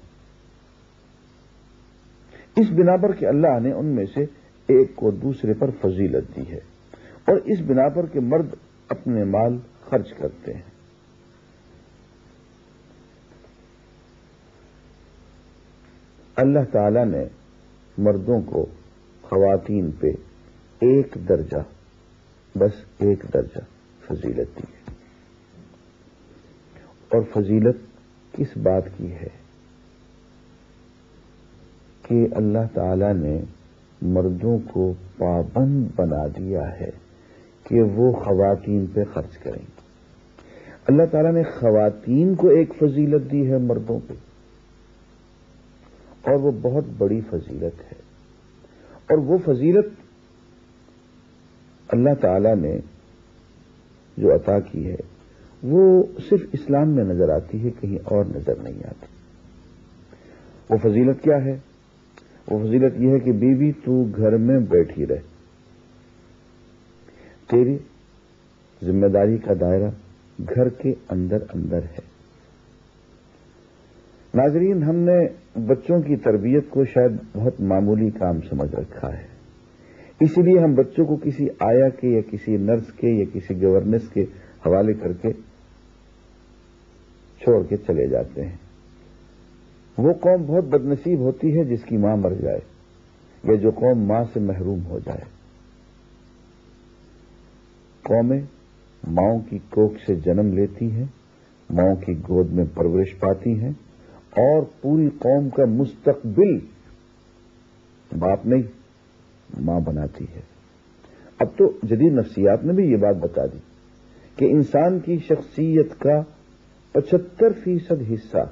اس بنا پر کہ اللہ نے ان میں سے ایک کو دوسرے پر فضیلت دی ہے، اور اس بنا پر کہ مرد اپنے مال خرچ کرتے ہیں۔ اللہ تعالی نے مردوں کو خواتین پہ ایک درجہ، بس ایک درجہ فضیلت دی ہے۔ اور فضیلت کس بات کی ہے کہ اللہ تعالی نے مردوں کو پابند بنا دیا ہے کہ وہ خواتین پہ خرچ کریں۔ اللہ تعالی نے خواتین کو ایک فضیلت دی ہے مردوں پہ، اور وہ بہت بڑی فضیلت ہے۔ اور وہ فضیلت اللہ تعالی نے جو عطا کی ہے وہ صرف اسلام میں نظر آتی ہے، کہیں اور نظر نہیں آتی۔ وہ فضیلت کیا ہے؟ وہ فضیلت یہ ہے کہ بیوی تو گھر میں بیٹھی رہے، تیری ذمہ داری کا دائرہ گھر کے اندر اندر ہے۔ ناظرین، ہم نے بچوں کی تربیت کو شاید بہت معمولی کام سمجھ رکھا ہے، اسی لیے ہم بچوں کو کسی آیا کے یا کسی نرس کے یا کسی گورننس کے حوالے کر کے چھوڑ کے چلے جاتے ہیں۔ وہ قوم بہت بدنصیب ہوتی ہے جس کی ماں مر جائے، یا جو قوم ماں سے محروم ہو جائے۔ قومیں ماؤں کی کوکھ سے جنم لیتی ہیں، ماؤں کی گود میں پرورش پاتی ہیں، اور پوری قوم کا مستقبل باپ نہیں ماں بناتی ہے۔ اب تو جدید نفسیات نے بھی یہ بات بتا دی کہ انسان کی شخصیت کا 75% حصہ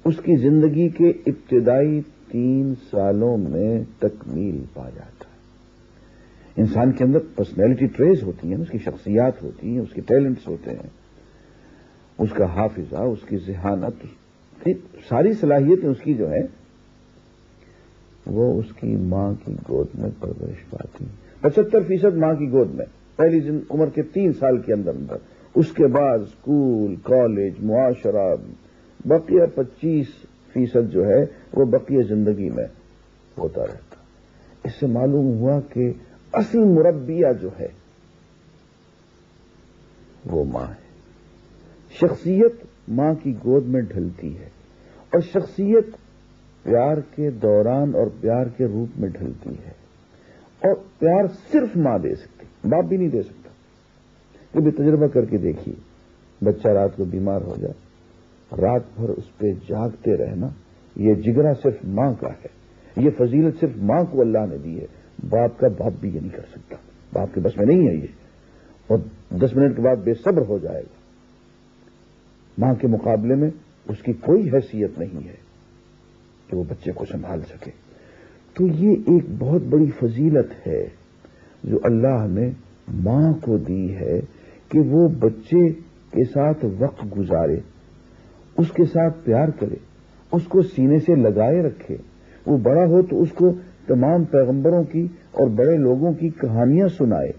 اس کی زندگی کے ابتدائی 3 سالوں میں تکمیل پا جاتا ہے۔ انسان کے اندر پرسنالٹی ٹریز ہوتی ہیں، اس کی شخصیات ہوتی ہیں، اس کے ٹیلنٹس ہوتے ہیں، اس کا حافظہ، اس کی ذہانت، ساری صلاحیتیں اس کی جو ہے وہ اس کی ماں کی گود میں پرورش پاتی ہیں۔ 75% ماں کی گود میں پہلی عمر کے 3 سال کے اندر اندر، اس کے بعد اسکول، کالج، معاشرہ، بقیہ 25% جو ہے وہ بقیہ زندگی میں ہوتا رہتا۔ اس سے معلوم ہوا کہ اصل مربیہ جو ہے وہ ماں ہے۔ شخصیت ماں کی گود میں ڈھلتی ہے، اور شخصیت پیار کے دوران اور پیار کے روپ میں ڈھلتی ہے، اور پیار صرف ماں دے سکتی، باپ بھی نہیں دے سکتا۔ کبھی تجربہ کر کے دیکھیے، بچہ رات کو بیمار ہو جائے، رات بھر اس پہ جاگتے رہنا، یہ جگرا صرف ماں کا ہے، یہ فضیلت صرف ماں کو اللہ نے دی ہے۔ باپ کا باپ بھی یہ نہیں کر سکتا، باپ کے بس میں نہیں ہے یہ، اور 10 منٹ کے بعد بے صبر ہو جائے گا۔ ماں کے مقابلے میں اس کی کوئی حیثیت نہیں ہے کہ وہ بچے کو سنبھال سکے۔ تو یہ ایک بہت بڑی فضیلت ہے جو اللہ نے ماں کو دی ہے کہ وہ بچے کے ساتھ وقت گزارے، اس کے ساتھ پیار کرے، اس کو سینے سے لگائے رکھے۔ وہ بڑا ہو تو اس کو تمام پیغمبروں کی اور بڑے لوگوں کی کہانیاں سنائے،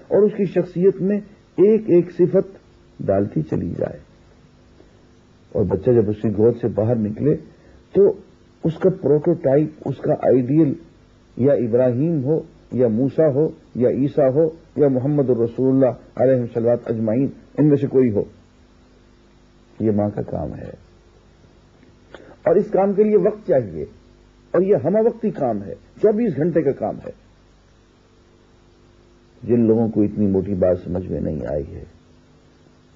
اور اس کی شخصیت میں ایک ایک صفت ڈالتی چلی جائے۔ اور بچہ جب اس کی گود سے باہر نکلے تو اس کا پروٹوٹائپ، اس کا آئیڈیل یا ابراہیم ہو یا موسیٰ ہو یا عیسیٰ ہو یا محمد الرسول اللہ علیہ الصلوۃ اجمعین، ان میں سے کوئی ہو، یہ ماں کا کام ہے، اور اس کام کے لیے وقت چاہیے، اور یہ ہمہ وقتی کام ہے، 24 گھنٹے کا کام ہے۔ جن لوگوں کو اتنی موٹی بات سمجھ میں نہیں آئی ہے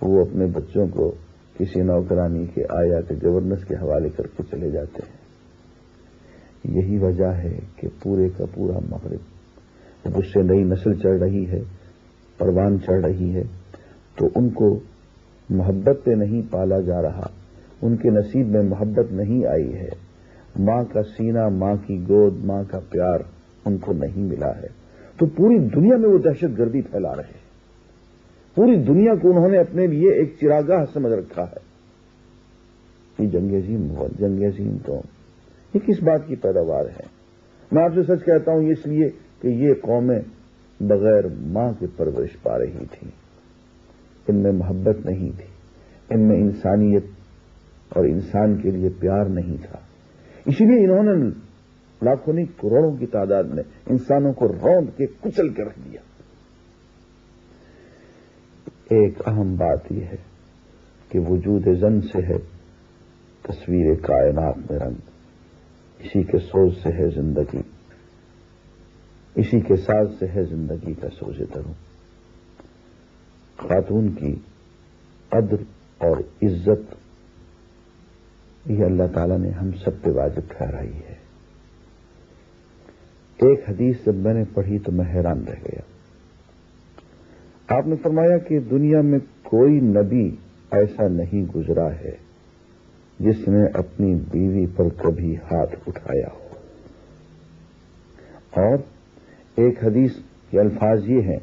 وہ اپنے بچوں کو کسی نوکرانی کے آیا کے گورننس کے حوالے کر کے چلے جاتے ہیں۔ یہی وجہ ہے کہ پورے کا پورا مغرب جب اس سے نئی نسل چڑھ رہی ہے، پروان چڑھ رہی ہے، تو ان کو محبت پہ نہیں پالا جا رہا، ان کے نصیب میں محبت نہیں آئی ہے، ماں کا سینہ، ماں کی گود، ماں کا پیار ان کو نہیں ملا ہے، تو پوری دنیا میں وہ دہشت گردی پھیلا رہے ہیں۔ پوری دنیا کو انہوں نے اپنے لیے ایک چراگاہ سمجھ رکھا ہے۔ یہ جنگ عظیم ہوا، جنگ عظیم تو یہ کس بات کی پیداوار ہے؟ میں آپ سے سچ کہتا ہوں اس لیے کہ یہ قومیں بغیر ماں کے پرورش پا رہی تھیں، ان میں محبت نہیں تھی، ان میں انسانیت اور انسان کے لیے پیار نہیں تھا، اسی لیے انہوں نے لاکھوں نہیں کروڑوں کی تعداد میں انسانوں کو روند کے کچل کے رکھ دیا۔ ایک اہم بات یہ ہے کہ وجود زن سے ہے تصویر کائنات میں رنگ، اسی کے سوز سے ہے زندگی، اسی کے ساز سے ہے زندگی کا سوز دروں۔ خاتون کی قدر اور عزت یہ اللہ تعالیٰ نے ہم سب پہ واجب ٹھہرائی ہے۔ ایک حدیث جب میں نے پڑھی تو میں حیران رہ گیا۔ آپ نے فرمایا کہ دنیا میں کوئی نبی ایسا نہیں گزرا ہے جس نے اپنی بیوی پر کبھی ہاتھ اٹھایا ہو، اور ایک حدیث کے الفاظ یہ ہیں،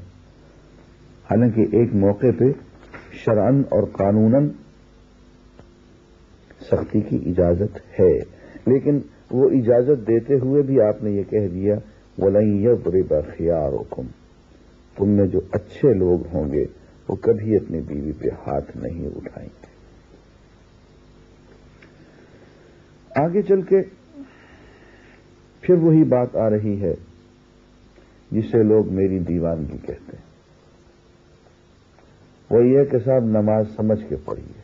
حالانکہ ایک موقع پہ شرعاً اور قانوناً سختی کی اجازت ہے، لیکن وہ اجازت دیتے ہوئے بھی آپ نے یہ کہہ دیا وَلَن يَضْرِبَ خِيَارُكُمْ، تم میں جو اچھے لوگ ہوں گے وہ کبھی اپنی بیوی پہ ہاتھ نہیں اٹھائیں گے۔ آگے چل کے پھر وہی بات آ رہی ہے جسے لوگ میری دیوانگی کہتے ہیں، وہ یہ کہ صاحب نماز سمجھ کے پڑھیے۔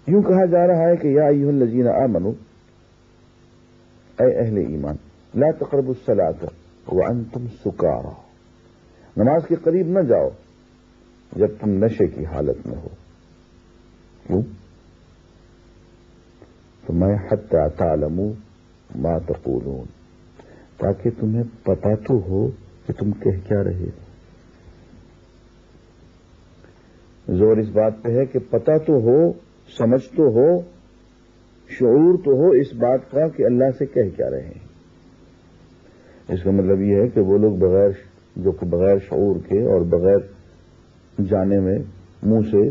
یوں کہا جا رہا ہے کہ یا ایھا الذین آمنوا، اے اہل ایمان، لا تقربوا الصلاۃ وانتم سکارى، نماز کے قریب نہ جاؤ جب تم نشے کی حالت میں ہو۔ کیوں؟ تو میں حتی تعلموا ما تقولون، تاکہ تمہیں پتا تو ہو کہ تم کہہ کیا رہے ہو۔ زور اس بات پہ ہے کہ پتا تو ہو، سمجھ تو ہو، شعور تو ہو اس بات کا کہ اللہ سے کہہ کیا رہے ہیں۔ اس کا مطلب یہ ہے کہ وہ لوگ بغیر شعور کے اور بغیر جانے میں منہ سے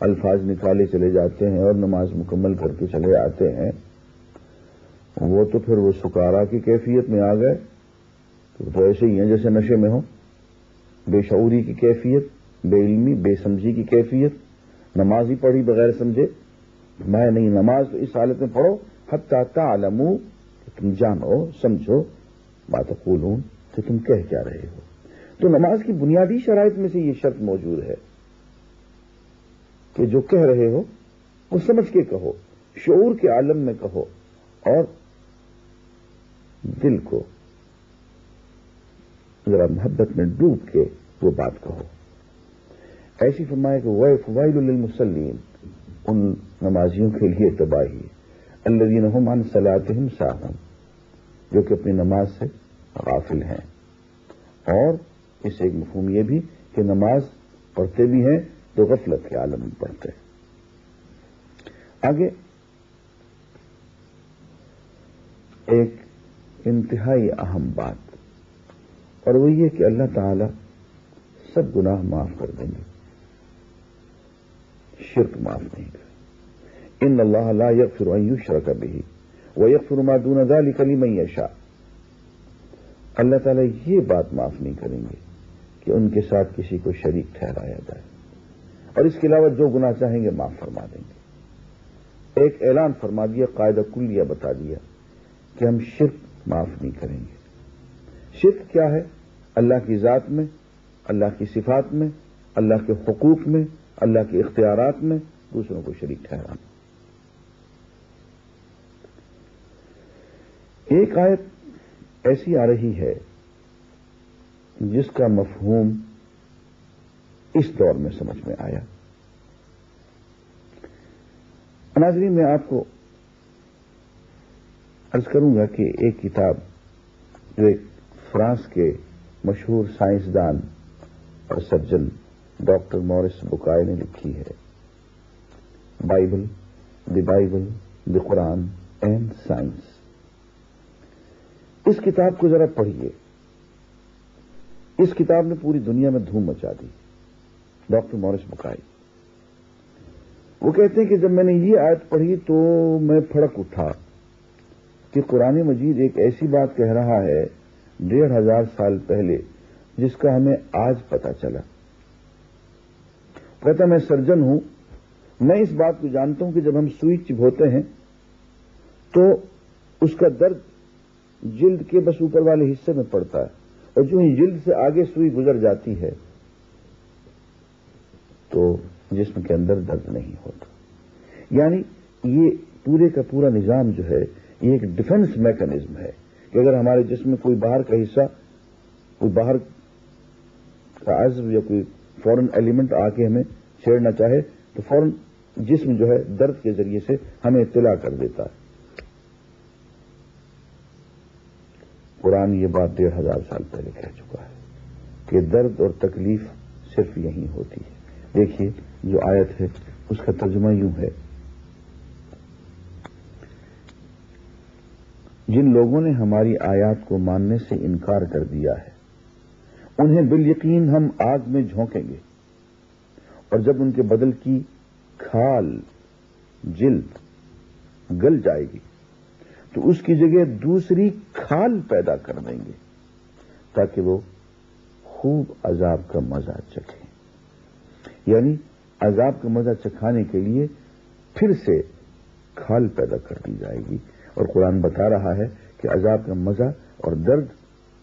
الفاظ نکالے چلے جاتے ہیں اور نماز مکمل کر کے چلے آتے ہیں، وہ تو پھر وہ سکارا کی کیفیت میں آ گئے، تو ایسے ہی ہیں جیسے نشے میں ہوں، بے شعوری کی کیفیت، بے علمی، بے سمجھی کی کیفیت، نماز ہی پڑھی بغیر سمجھے۔ میں نہیں، نماز تو اس حالت میں پڑھو حتی تعلموا، کہ تم جانو سمجھو، ما تقولون، کہ تم کہہ کیا رہے ہو۔ تو نماز کی بنیادی شرائط میں سے یہ شرط موجود ہے کہ جو کہہ رہے ہو وہ سمجھ کے کہو، شعور کے عالم میں کہو، اور دل کو ذرا محبت میں ڈوب کے وہ بات کہو۔ ایسی فرمایا کہ وَيْلٌ لِّلْمُصَلِّينَ، ان نمازیوں کے لیے تباہی، الذین ھم عن صلاتہم ساہون، جو کہ اپنی نماز سے غافل ہیں۔ اور اس سے ایک مفہوم یہ بھی کہ نماز پڑھتے بھی ہیں تو غفلت کے عالم میں پڑھتے ہیں۔ آگے ایک انتہائی اہم بات، اور وہ یہ کہ اللہ تعالی سب گناہ معاف کر دیں گے، شرک معاف نہیں کریں۔ ان اللہ لا یغفر ان یشرک بہ ویغفر ما دون ذلک لمن یشاء، اللہ تعالیٰ یہ بات معاف نہیں کریں گے کہ ان کے ساتھ کسی کو شریک ٹھہرایا جائے، اور اس کے علاوہ جو گناہ چاہیں گے معاف فرما دیں گے۔ ایک اعلان فرما دیا، قاعدہ کلیہ بتا دیا کہ ہم شرک معاف نہیں کریں گے۔ شرک کیا ہے؟ اللہ کی ذات میں، اللہ کی صفات میں، اللہ کے حقوق میں، اللہ کے اختیارات میں دوسروں کو شریک ٹھہرانا۔ ایک آیت ایسی آ رہی ہے جس کا مفہوم اس دور میں سمجھ میں آیا۔ ناظرین، میں آپ کو عرض کروں گا کہ ایک کتاب جو ایک فرانس کے مشہور سائنسدان اور سرجن ڈاکٹر مورس بکائے نے لکھی ہے، Bible, the Quran and science. اس کتاب کو ذرا پڑھیے۔ اس کتاب نے پوری دنیا میں دھوم مچا دی۔ ڈاکٹر مورس بکائی وہ کہتے ہیں کہ جب میں نے یہ آیت پڑھی تو میں پھڑک اٹھا کہ قرآن مجید ایک ایسی بات کہہ رہا ہے 1500 سال پہلے جس کا ہمیں آج پتا چلا۔ کہتا میں سرجن ہوں، میں اس بات کو جانتا ہوں کہ جب ہم سوئی چبھوتے ہیں تو اس کا درد جلد کے بس اوپر والے حصے میں پڑتا ہے، اور جو ہی جلد سے آگے سوئی گزر جاتی ہے تو جسم کے اندر درد نہیں ہوتا۔ یعنی یہ پورے کا پورا نظام جو ہے یہ ایک ڈیفنس میکانزم ہے کہ اگر ہمارے جسم میں کوئی باہر کا حصہ، کوئی باہر کا عضو یا کوئی فورن ایلیمنٹ آ کے ہمیں چھیڑنا چاہے تو فوراً جسم جو ہے درد کے ذریعے سے ہمیں اطلاع کر دیتا ہے۔ قرآن یہ بات 1500 سال پہلے کہہ چکا ہے کہ درد اور تکلیف صرف یہی ہوتی ہے۔ دیکھیے جو آیت ہے اس کا ترجمہ یوں ہے، جن لوگوں نے ہماری آیات کو ماننے سے انکار کر دیا ہے انہیں بالیقین ہم آگ میں جھونکیں گے، اور جب ان کے بدل کی کھال جلد گل جائے گی تو اس کی جگہ دوسری کھال پیدا کر دیں گے تاکہ وہ خوب عذاب کا مزہ چکھیں۔ یعنی عذاب کا مزہ چکھانے کے لیے پھر سے کھال پیدا کر دی جائے گی، اور قرآن بتا رہا ہے کہ عذاب کا مزہ اور درد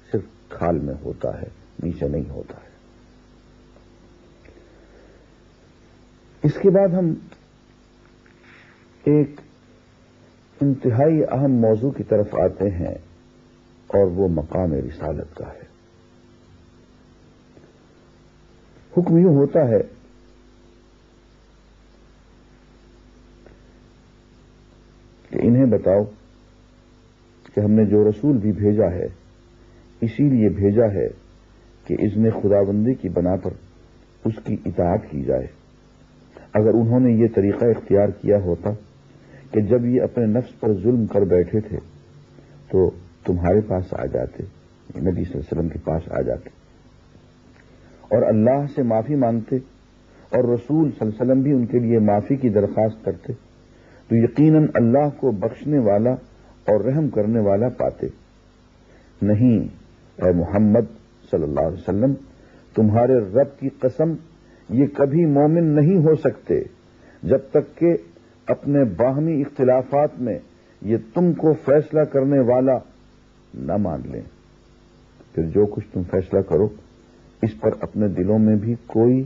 صرف کھال میں ہوتا ہے، نیچے نہیں ہوتا ہے۔ اس کے بعد ہم ایک انتہائی اہم موضوع کی طرف آتے ہیں اور وہ مقام رسالت کا ہے۔ حکم یوں ہوتا ہے کہ انہیں بتاؤ کہ ہم نے جو رسول بھی بھیجا ہے اسی لیے بھیجا ہے کہ اذن خداوندی کی بنا پر اس کی اطاعت کی جائے۔ اگر انہوں نے یہ طریقہ اختیار کیا ہوتا کہ جب یہ اپنے نفس پر ظلم کر بیٹھے تھے تو تمہارے پاس آ جاتے، نبی صلی اللہ علیہ وسلم کے پاس آ جاتے اور اللہ سے معافی مانگتے، اور رسول صلی اللہ علیہ وسلم بھی ان کے لیے معافی کی درخواست کرتے، تو یقیناً اللہ کو بخشنے والا اور رحم کرنے والا پاتے۔ نہیں اے محمد صلی اللہ علیہ وسلم، تمہارے رب کی قسم یہ کبھی مومن نہیں ہو سکتے جب تک کہ اپنے باہمی اختلافات میں یہ تم کو فیصلہ کرنے والا نہ مان لیں۔ پھر جو کچھ تم فیصلہ کرو اس پر اپنے دلوں میں بھی کوئی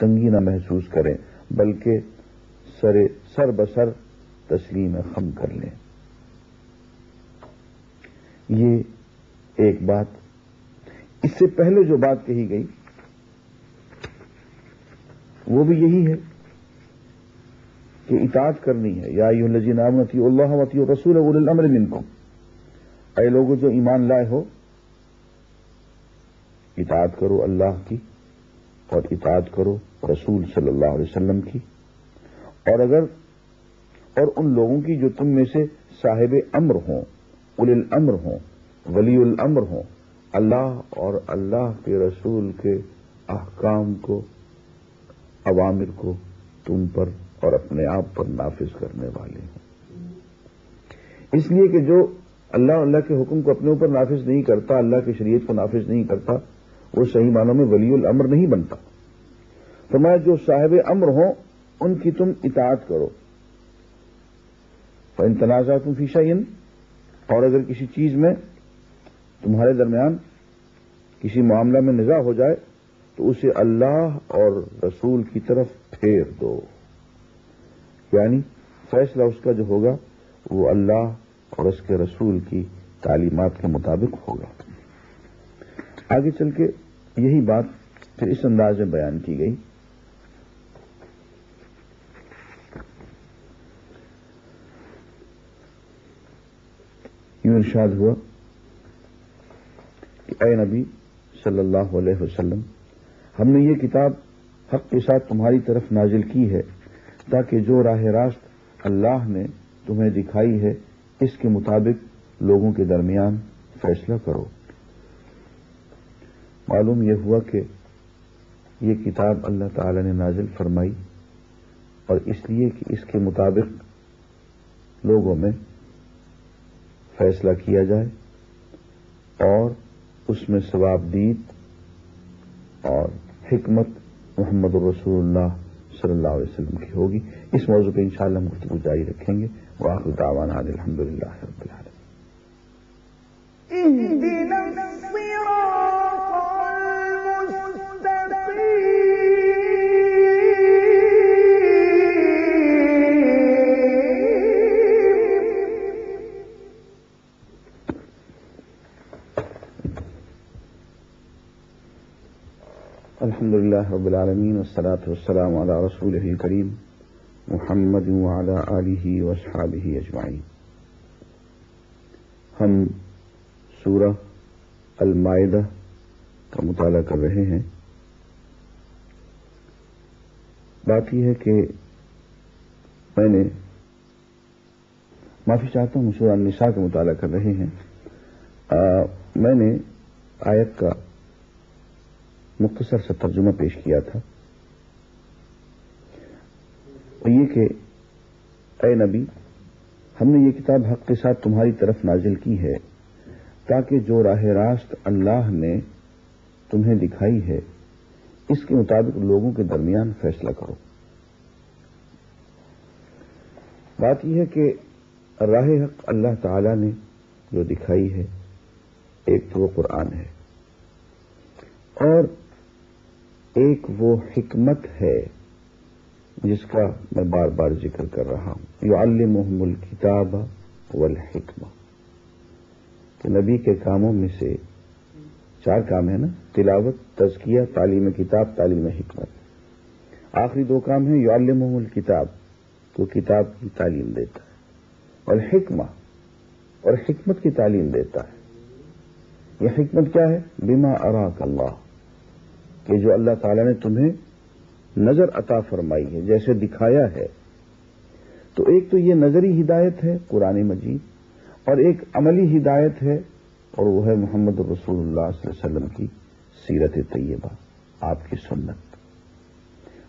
تنگی نہ محسوس کریں، بلکہ سر بسر تسلیم خم کر لیں۔ یہ ایک بات۔ اس سے پہلے جو بات کہی گئی وہ بھی یہی ہے کہ اطاعت کرنی ہے۔ یا ایھا الذین آمنوا اطیعوا اللہ واطیعوا الرسول واولی الامر منکم، اے لوگوں جو ایمان لائے ہو اطاعت کرو اللہ کی اور اطاعت کرو رسول صلی اللہ علیہ وسلم کی، اور ان لوگوں کی جو تم میں سے صاحب امر ہوں، اولی الامر ہوں، ولی الامر ہوں، اللہ اور اللہ کے رسول کے احکام کو، اوامر کو تم پر اور اپنے آپ پر نافذ کرنے والے ہوں۔ اس لیے کہ جو اللہ کے حکم کو اپنے اوپر نافذ نہیں کرتا، اللہ کی شریعت کو نافذ نہیں کرتا، وہ صحیح معنوں میں ولی الامر نہیں بنتا۔ فرمایا جو صاحب امر ہوں ان کی تم اطاعت کرو۔ فَإِن تَنَازَعْتُمْ فِي شَيْءٍ، اور اگر کسی چیز میں تمہارے درمیان کسی معاملہ میں نزاع ہو جائے تو اسے اللہ اور رسول کی طرف پھیر دو، یعنی فیصلہ اس کا جو ہوگا وہ اللہ اور اس کے رسول کی تعلیمات کے مطابق ہوگا۔ آگے چل کے یہی بات پھر اس انداز میں بیان کی گئی، یوں ارشاد ہوا کہ اے نبی صلی اللہ علیہ وسلم، ہم نے یہ کتاب حق کے ساتھ تمہاری طرف نازل کی ہے تاکہ جو راہ راست اللہ نے تمہیں دکھائی ہے اس کے مطابق لوگوں کے درمیان فیصلہ کرو۔ معلوم یہ ہوا کہ یہ کتاب اللہ تعالی نے نازل فرمائی اور اس لیے کہ اس کے مطابق لوگوں میں فیصلہ کیا جائے اور اس میں ثواب دید اور حکمت محمد الرسول اللہ صلی اللہ علیہ وسلم کی ہوگی۔ اس موضوع پہ انشاءاللہ ہم گفتگو جاری رکھیں گے۔ وآخر دعوانا الحمدللہ رب العالمین۔ الحمدللہ رب العالمین والصلاة والسلام علی رسولہ الکریم محمد وعلی آلہ واصحابہ اجمعین۔ ہم سورہ المائدہ کا مطالعہ کر رہے ہیں۔ بات یہ ہے کہ میں نے معافی چاہتا ہوں، سورہ النساء کا مطالعہ کر رہے ہیں۔ میں نے آیت کا مختصر سا ترجمہ پیش کیا تھا، اور یہ کہ اے نبی، ہم نے یہ کتاب حق کے ساتھ تمہاری طرف نازل کی ہے تاکہ جو راہ راست اللہ نے تمہیں دکھائی ہے اس کے مطابق لوگوں کے درمیان فیصلہ کرو۔ بات یہ ہے کہ راہ حق اللہ تعالی نے جو دکھائی ہے، ایک تو وہ قرآن ہے اور ایک وہ حکمت ہے جس کا میں بار بار ذکر کر رہا ہوں، یعلمہم الکتاب والحکمہ، کہ نبی کے کاموں میں سے 4 کام ہیں نا، تلاوت، تزکیہ، تعلیم کتاب، تعلیم حکمت۔ آخری 2 کام ہیں، یعلمہم الکتاب، تو کتاب کی تعلیم دیتا ہے، والحکمہ، اور حکمت کی تعلیم دیتا ہے۔ یہ حکمت کیا ہے؟ بما اراک اللہ، کہ جو اللہ تعالیٰ نے تمہیں نظر عطا فرمائی ہے، جیسے دکھایا ہے۔ تو ایک تو یہ نظری ہدایت ہے قرآن مجید، اور ایک عملی ہدایت ہے، اور وہ ہے محمد رسول اللہ صلی اللہ علیہ وسلم کی سیرت طیبہ، آپ کی سنت،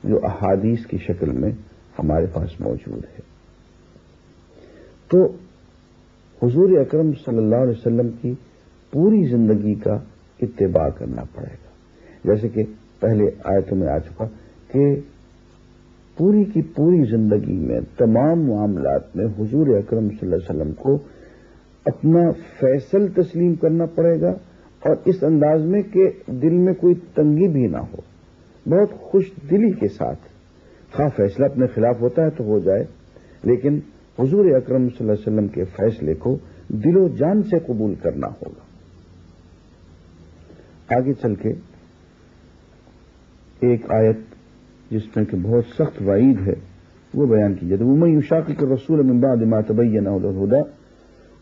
جو احادیث کی شکل میں ہمارے پاس موجود ہے۔ تو حضور اکرم صلی اللہ علیہ وسلم کی پوری زندگی کا اتباع کرنا پڑے گا، جیسے کہ پہلے آیتوں میں آ چکا کہ پوری کی پوری زندگی میں تمام معاملات میں حضور اکرم صلی اللہ علیہ وسلم کو اپنا فیصل تسلیم کرنا پڑے گا، اور اس انداز میں کہ دل میں کوئی تنگی بھی نہ ہو، بہت خوش دلی کے ساتھ، خواہ فیصلہ اپنے خلاف ہوتا ہے تو ہو جائے، لیکن حضور اکرم صلی اللہ علیہ وسلم کے فیصلے کو دل و جان سے قبول کرنا ہوگا۔ آگے چل کے ایک آیت جس میں کہ بہت سخت وعید ہے وہ بیان کی جاتی ہے، وَمَن يُشَاقِقِ الرَّسُولَ مِن بَعْدِ مَا تَبَيَّنَ لَهُ الْهُدَىٰ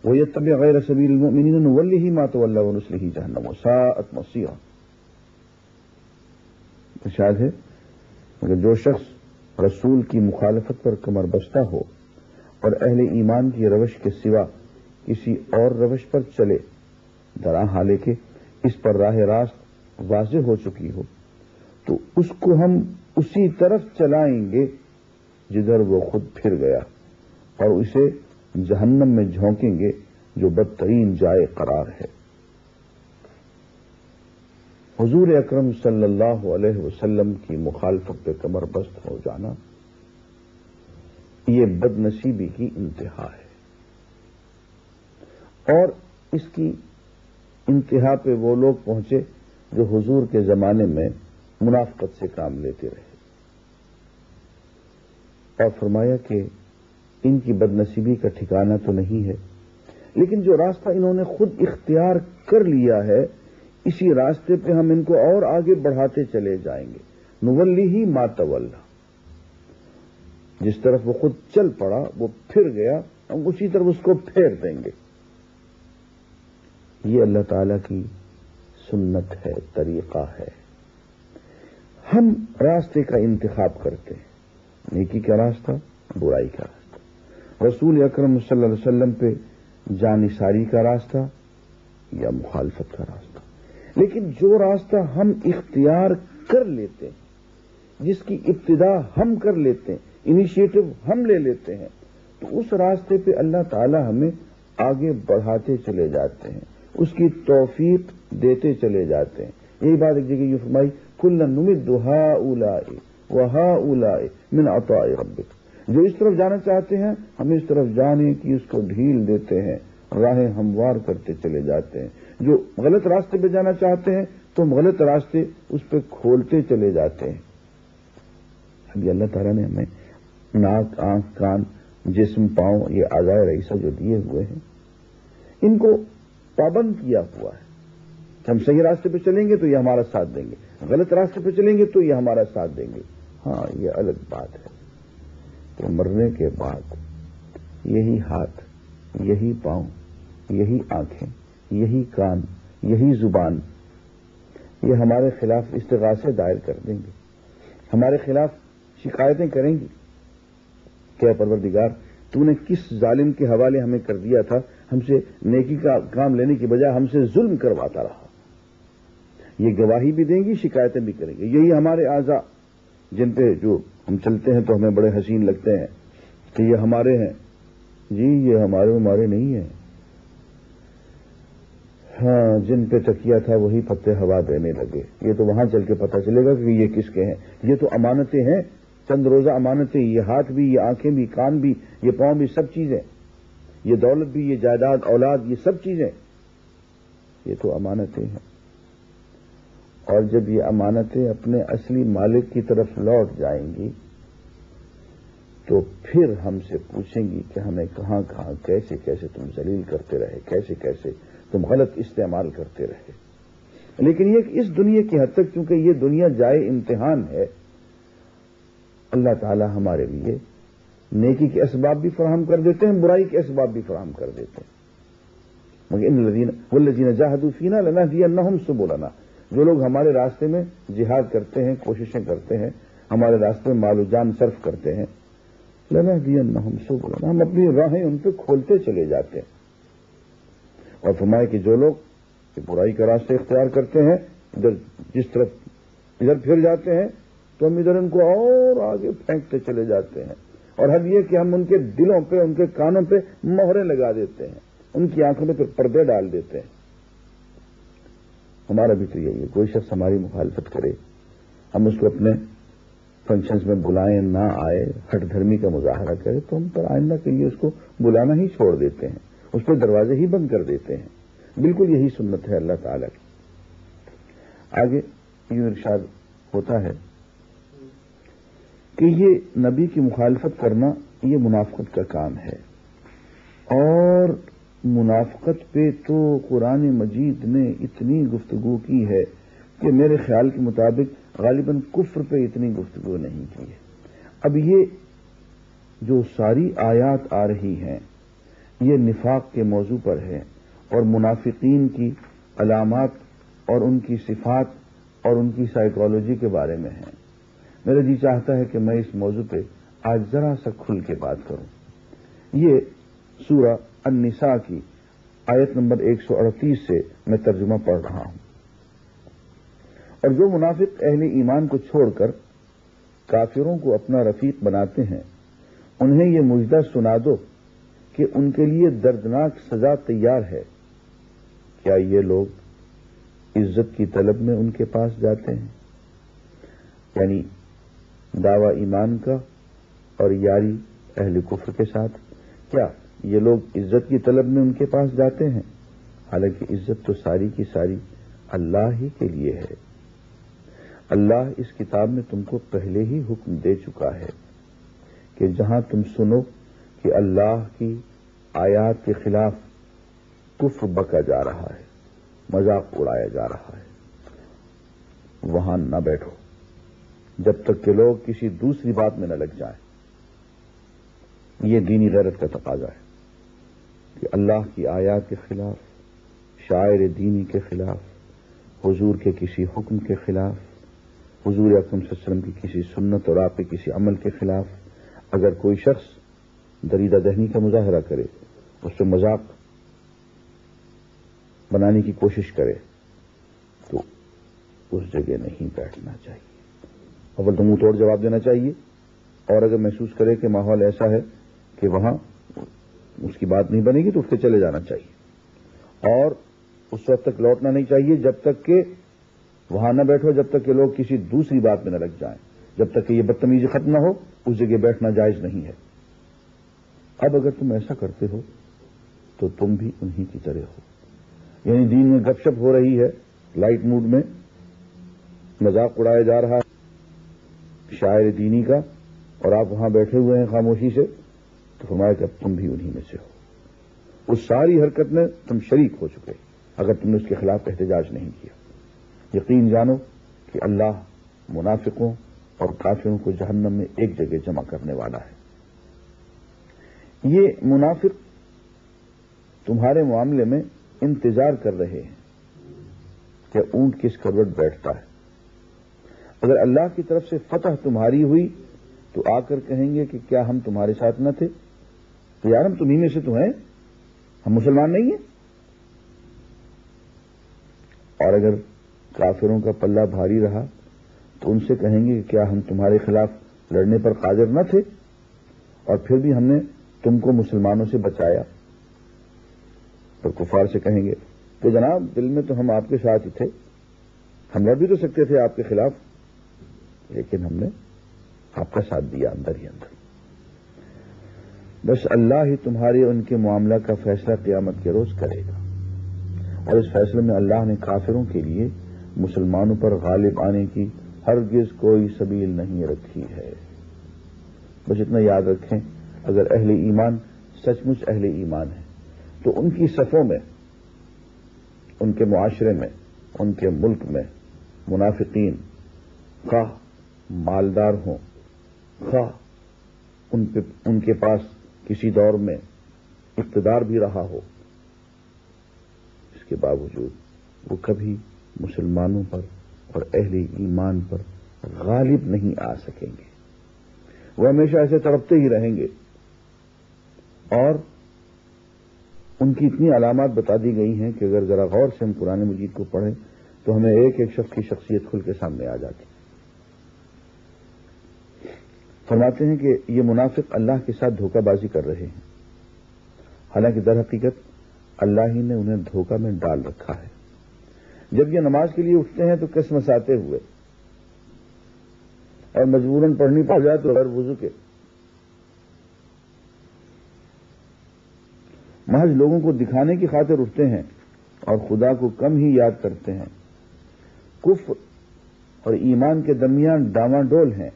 وَيَتَّبِعْ غَيْرَ سَبِيلِ الْمُؤْمِنِينَ نُوَلِّهِ مَا تَوَلَّىٰ وَنُصْلِهِ جَهَنَّمَ وَسَاءَتْ مَصِيرًا۔ ارشاد ہے کہ جو شخص رسول کی مخالفت پر کمر بستہ ہو اور اہل ایمان کی روش کے سوا کسی اور روش پر چلے، درا حالے کہ اس پر راہ راست واضح ہو چکی ہو، تو اس کو ہم اسی طرف چلائیں گے جدھر وہ خود پھر گیا، اور اسے جہنم میں جھونکیں گے جو بدترین جائے قرار ہے۔ حضور اکرم صلی اللہ علیہ وسلم کی مخالفت پہ کمر بست ہو جانا یہ بد نصیبی کی انتہا ہے، اور اس کی انتہا پہ وہ لوگ پہنچے جو حضور کے زمانے میں منافقت سے کام لیتے رہے، اور فرمایا کہ ان کی بدنصیبی کا ٹھکانہ تو نہیں ہے، لیکن جو راستہ انہوں نے خود اختیار کر لیا ہے اسی راستے پہ ہم ان کو اور آگے بڑھاتے چلے جائیں گے۔ نولیہ ما تولی، جس طرف وہ خود چل پڑا وہ پھر گیا، ہم اسی طرف اس کو پھیر دیں گے۔ یہ اللہ تعالی کی سنت ہے، طریقہ ہے۔ ہم راستے کا انتخاب کرتے ہیں، نیکی کا راستہ، برائی کا راستہ، رسول اکرم صلی اللہ علیہ وسلم پہ جانثاری کا راستہ یا مخالفت کا راستہ۔ لیکن جو راستہ ہم اختیار کر لیتے ہیں، جس کی ابتدا ہم کر لیتے ہیں، انیشیٹو ہم لے لیتے ہیں، تو اس راستے پہ اللہ تعالی ہمیں آگے بڑھاتے چلے جاتے ہیں، اس کی توفیق دیتے چلے جاتے ہیں۔ یہی بات ایک جگہ یہ فرمائی، کلا نمد ہؤلاء وہؤلاء من عطاء ربک، جو اس طرف جانا چاہتے ہیں ہم اس طرف جانے کی اس کو ڈھیل دیتے ہیں، راہیں ہموار کرتے چلے جاتے ہیں۔ جو غلط راستے پہ جانا چاہتے ہیں تو ہم غلط راستے اس پہ کھولتے چلے جاتے ہیں۔ ابھی اللہ تعالیٰ نے ہمیں ناک، آنکھ، کان، جسم، پاؤں، یہ اعضائے رئیسہ جو دیے ہوئے ہیں، ان کو پابند کیا ہوا ہے کہ ہم صحیح راستے پہ چلیں گے تو یہ ہمارا ساتھ دیں گے، غلط راستے پہ چلیں گے تو یہ ہمارا ساتھ دیں گے۔ ہاں، یہ الگ بات ہے کہ مرنے کے بعد یہی ہاتھ، یہی پاؤں، یہی آنکھیں، یہی کان، یہی زبان یہ ہمارے خلاف استغاثے دائر کر دیں گے، ہمارے خلاف شکایتیں کریں گی کہ اے پروردگار، تو نے کس ظالم کے حوالے ہمیں کر دیا تھا، ہم سے نیکی کا کام لینے کی بجائے ہم سے ظلم کرواتا رہا۔ یہ گواہی بھی دیں گی، شکایتیں بھی کریں گے۔ یہی ہمارے اعضاء جن پہ جو ہم چلتے ہیں تو ہمیں بڑے حسین لگتے ہیں کہ یہ ہمارے ہیں، جی یہ ہمارے نہیں ہیں۔ ہاں، جن پہ تکیہ تھا وہی پتے ہوا دینے لگے، یہ تو وہاں چل کے پتہ چلے گا کہ یہ کس کے ہیں۔ یہ تو امانتیں ہیں، چند روزہ امانتیں، یہ ہاتھ بھی، یہ آنکھیں بھی، کان بھی، یہ پاؤں بھی، سب چیزیں، یہ دولت بھی، یہ جائیداد، اولاد، یہ سب چیزیں، یہ تو امانتیں ہیں۔ اور جب یہ امانتیں اپنے اصلی مالک کی طرف لوٹ جائیں گی تو پھر ہم سے پوچھیں گی کہ ہمیں کہاں کہاں کیسے کیسے تم ذلیل کرتے رہے، کیسے کیسے تم غلط استعمال کرتے رہے۔ لیکن یہ کہ اس دنیا کی حد تک، چونکہ یہ دنیا جائے امتحان ہے، اللہ تعالی ہمارے لیے نیکی کے اسباب بھی فراہم کر دیتے ہیں، برائی کے اسباب بھی فراہم کر دیتے ہیں۔ مگر ان الذین والذین جاہدوا فینا لنہدینہم سبلنا، جو لوگ ہمارے راستے میں جہاد کرتے ہیں، کوششیں کرتے ہیں، ہمارے راستے میں مال و جان صرف کرتے ہیں، لنہدینہم سبلنا، ہم اپنی راہیں ان پہ کھولتے چلے جاتے ہیں۔ اور فرمائے کہ جو لوگ برائی کا راستہ اختیار کرتے ہیں، جس طرف ادھر پھر جاتے ہیں تو ہم ادھر ان کو اور آگے پھینکتے چلے جاتے ہیں۔ اور حد یہ کہ ہم ان کے دلوں پہ، ان کے کانوں پہ مہریں لگا دیتے ہیں، ان کی آنکھوں میں پھر پردے ڈال دیتے ہیں۔ ہمارا بھی تو یہی ہے، کوئی شخص ہماری مخالفت کرے، ہم اس کو اپنے فنکشنز میں بلائیں، نہ آئے، ہٹ دھرمی کا مظاہرہ کرے تو ہم پر آئندہ کے لیے اس کو بلانا ہی چھوڑ دیتے ہیں، اس پہ دروازے ہی بند کر دیتے ہیں۔ بالکل یہی سنت ہے اللہ تعالی کی۔ آگے یوں ارشاد ہوتا ہے کہ یہ نبی کی مخالفت کرنا یہ منافقت کا کام ہے، اور منافقت پہ تو قرآن مجید نے اتنی گفتگو کی ہے کہ میرے خیال کے مطابق غالباً کفر پہ اتنی گفتگو نہیں کی ہے۔ اب یہ جو ساری آیات آ رہی ہیں یہ نفاق کے موضوع پر ہے، اور منافقین کی علامات اور ان کی صفات اور ان کی سائیکالوجی کے بارے میں ہیں۔ میرا جی چاہتا ہے کہ میں اس موضوع پہ آج ذرا سا کھل کے بات کروں۔ یہ سورہ النساء کی آیت نمبر 138 سے میں ترجمہ پڑھ رہا ہوں۔ اور جو منافق اہل ایمان کو چھوڑ کر کافروں کو اپنا رفیق بناتے ہیں، انہیں یہ مژدہ سنا دو کہ ان کے لیے دردناک سزا تیار ہے۔ کیا یہ لوگ عزت کی طلب میں ان کے پاس جاتے ہیں، یعنی دعوی ایمان کا اور یاری اہل کفر کے ساتھ؟ کیا یہ لوگ عزت کی طلب میں ان کے پاس جاتے ہیں؟ حالانکہ عزت تو ساری کی ساری اللہ ہی کے لیے ہے۔ اللہ اس کتاب میں تم کو پہلے ہی حکم دے چکا ہے کہ جہاں تم سنو کہ اللہ کی آیات کے خلاف کفر بکا جا رہا ہے، مذاق اڑایا جا رہا ہے، وہاں نہ بیٹھو جب تک کہ لوگ کسی دوسری بات میں نہ لگ جائیں۔ یہ دینی غیرت کا تقاضا ہے کہ اللہ کی آیات کے خلاف، شاعر دینی کے خلاف، حضور کے کسی حکم کے خلاف، حضور اکرم صلی اللہ علیہ وسلم کی کسی سنت اور آپ کے کسی عمل کے خلاف اگر کوئی شخص دریدہ دہنی کا مظاہرہ کرے، اس سے مذاق بنانے کی کوشش کرے، تو اس جگہ نہیں بیٹھنا چاہیے۔ اول تو منہ توڑ جواب دینا چاہیے، اور اگر محسوس کرے کہ ماحول ایسا ہے کہ وہاں اس کی بات نہیں بنے گی تو اٹھ کے چلے جانا چاہیے، اور اس وقت تک لوٹنا نہیں چاہیے جب تک کہ وہاں نہ بیٹھو، جب تک کہ لوگ کسی دوسری بات میں نہ لگ جائیں، جب تک کہ یہ بدتمیزی ختم نہ ہو اس جگہ بیٹھنا جائز نہیں ہے۔ اب اگر تم ایسا کرتے ہو تو تم بھی انہی کی طرح ہو، یعنی دین میں گپ شپ ہو رہی ہے، لائٹ موڈ میں مذاق اڑایا جا رہا ہے شاعر دینی کا، اور آپ وہاں بیٹھے ہوئے ہیں خاموشی سے، تو فرمایا کہ اب تم بھی انہی میں سے ہو، اس ساری حرکت میں تم شریک ہو چکے اگر تم نے اس کے خلاف احتجاج نہیں کیا۔ یقین جانو کہ اللہ منافقوں اور کافروں کو جہنم میں ایک جگہ جمع کرنے والا ہے۔ یہ منافق تمہارے معاملے میں انتظار کر رہے ہیں کہ اونٹ کس کروٹ بیٹھتا ہے۔ اگر اللہ کی طرف سے فتح تمہاری ہوئی تو آ کر کہیں گے کہ کیا ہم تمہارے ساتھ نہ تھے؟ تو یار ہم تمہیں میں سے تو ہیں، ہم مسلمان نہیں ہیں۔ اور اگر کافروں کا پلہ بھاری رہا تو ان سے کہیں گے کہ کیا ہم تمہارے خلاف لڑنے پر قادر نہ تھے، اور پھر بھی ہم نے تم کو مسلمانوں سے بچایا۔ تو کفار سے کہیں گے کہ جناب دل میں تو ہم آپ کے ساتھ ہی تھے، ہم لڑ بھی تو سکتے تھے آپ کے خلاف، لیکن ہم نے آپ کا ساتھ دیا اندر ہی اندر۔ بس اللہ ہی تمہارے ان کے معاملہ کا فیصلہ قیامت کے روز کرے گا، اور اس فیصلے میں اللہ نے کافروں کے لیے مسلمانوں پر غالب آنے کی ہرگز کوئی سبیل نہیں رکھی ہے۔ بس اتنا یاد رکھیں، اگر اہل ایمان سچ مچ اہل ایمان ہیں تو ان کی صفوں میں، ان کے معاشرے میں، ان کے ملک میں منافقین خواہ مالدار ہوں، خواہ ان کے پاس کسی دور میں اقتدار بھی رہا ہو، اس کے باوجود وہ کبھی مسلمانوں پر اور اہل ایمان پر غالب نہیں آ سکیں گے۔ وہ ہمیشہ ایسے تڑپتے ہی رہیں گے، اور ان کی اتنی علامات بتا دی گئی ہیں کہ اگر ذرا غور سے ہم قرآن مجید کو پڑھیں تو ہمیں ایک ایک شخص کی شخصیت کھل کے سامنے آ جاتی۔ فرماتے ہیں کہ یہ منافق اللہ کے ساتھ دھوکہ بازی کر رہے ہیں، حالانکہ در حقیقت اللہ ہی نے انہیں دھوکہ میں ڈال رکھا ہے۔ جب یہ نماز کے لیے اٹھتے ہیں تو کسمساتے ہوئے، اور مجبوراً پڑھنی پڑ جائے تو غیر وضو کے، محض لوگوں کو دکھانے کی خاطر اٹھتے ہیں اور خدا کو کم ہی یاد کرتے ہیں۔ کفر اور ایمان کے درمیان ڈاواں ڈول ہیں،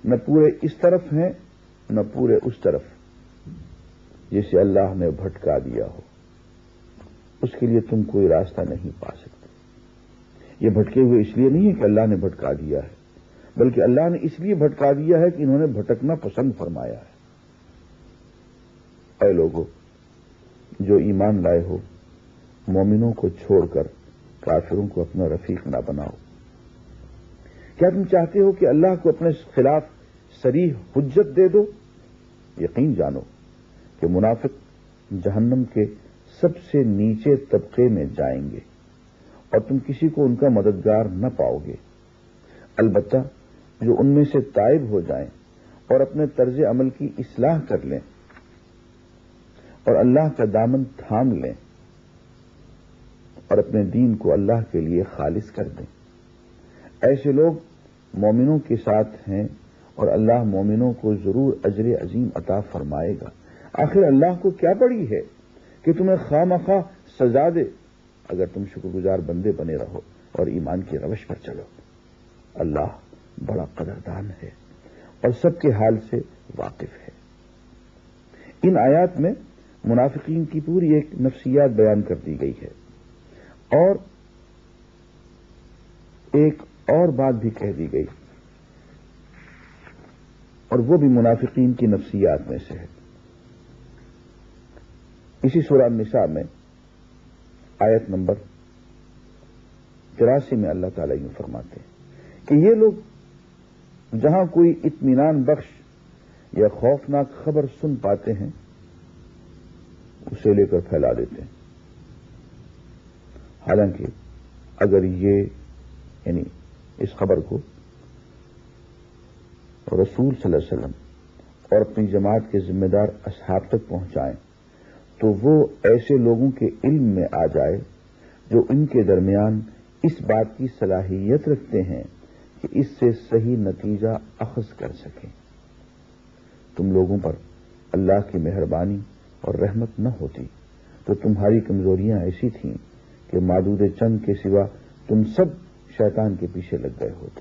نہ پورے اس طرف ہیں نہ پورے اس طرف، جسے اللہ نے بھٹکا دیا ہو اس کے لیے تم کوئی راستہ نہیں پا سکتے۔ یہ بھٹکے ہوئے اس لیے نہیں ہے کہ اللہ نے بھٹکا دیا ہے، بلکہ اللہ نے اس لیے بھٹکا دیا ہے کہ انہوں نے بھٹکنا پسند فرمایا ہے۔ اے لوگوں جو ایمان لائے ہو، مومنوں کو چھوڑ کر کافروں کو اپنا رفیق نہ بناؤ۔ کیا تم چاہتے ہو کہ اللہ کو اپنے خلاف صریح حجت دے دو؟ یقین جانو کہ منافق جہنم کے سب سے نیچے طبقے میں جائیں گے، اور تم کسی کو ان کا مددگار نہ پاؤ گے۔ البتہ جو ان میں سے تائب ہو جائیں اور اپنے طرز عمل کی اصلاح کر لیں اور اللہ کا دامن تھام لیں اور اپنے دین کو اللہ کے لیے خالص کر دیں، ایسے لوگ مومنوں کے ساتھ ہیں، اور اللہ مومنوں کو ضرور اجر عظیم عطا فرمائے گا۔ آخر اللہ کو کیا پڑی ہے کہ تمہیں خواہ مخواہ سزا دے اگر تم شکر گزار بندے بنے رہو اور ایمان کی روش پر چلو۔ اللہ بڑا قدردان ہے اور سب کے حال سے واقف ہے۔ ان آیات میں منافقین کی پوری ایک نفسیات بیان کر دی گئی ہے، اور ایک اور بات بھی کہہ دی گئی، اور وہ بھی منافقین کی نفسیات میں سے ہے۔ اسی سورہ النساء میں آیت نمبر 83 میں اللہ تعالیٰ یوں فرماتے ہیں کہ یہ لوگ جہاں کوئی اطمینان بخش یا خوفناک خبر سن پاتے ہیں اسے لے کر پھیلا دیتے ہیں، حالانکہ اگر یہ یعنی اس خبر کو رسول صلی اللہ علیہ وسلم اور اپنی جماعت کے ذمہ دار اصحاب تک پہنچائیں تو وہ ایسے لوگوں کے علم میں آ جائے جو ان کے درمیان اس بات کی صلاحیت رکھتے ہیں کہ اس سے صحیح نتیجہ اخذ کر سکیں۔ تم لوگوں پر اللہ کی مہربانی اور رحمت نہ ہوتی تو تمہاری کمزوریاں ایسی تھیں کہ معدود چند کے سوا تم سب شیطان کے پیچھے لگ گئے ہوتے۔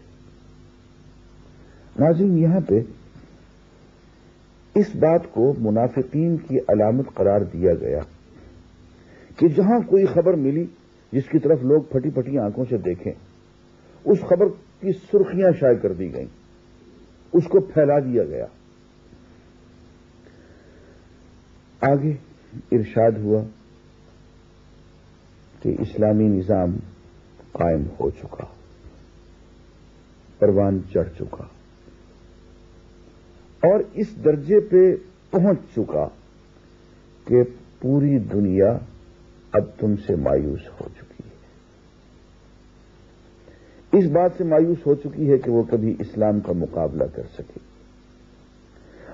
ناظرین، یہاں پہ اس بات کو منافقین کی علامت قرار دیا گیا کہ جہاں کوئی خبر ملی جس کی طرف لوگ پھٹی پھٹی آنکھوں سے دیکھیں، اس خبر کی سرخیاں شائع کر دی گئیں، اس کو پھیلا دیا گیا۔ آگے ارشاد ہوا کہ اسلامی نظام قائم ہو چکا، پروان چڑھ چکا اور اس درجے پہ پہنچ چکا کہ پوری دنیا اب تم سے مایوس ہو چکی ہے۔ اس بات سے مایوس ہو چکی ہے کہ وہ کبھی اسلام کا مقابلہ کر سکے۔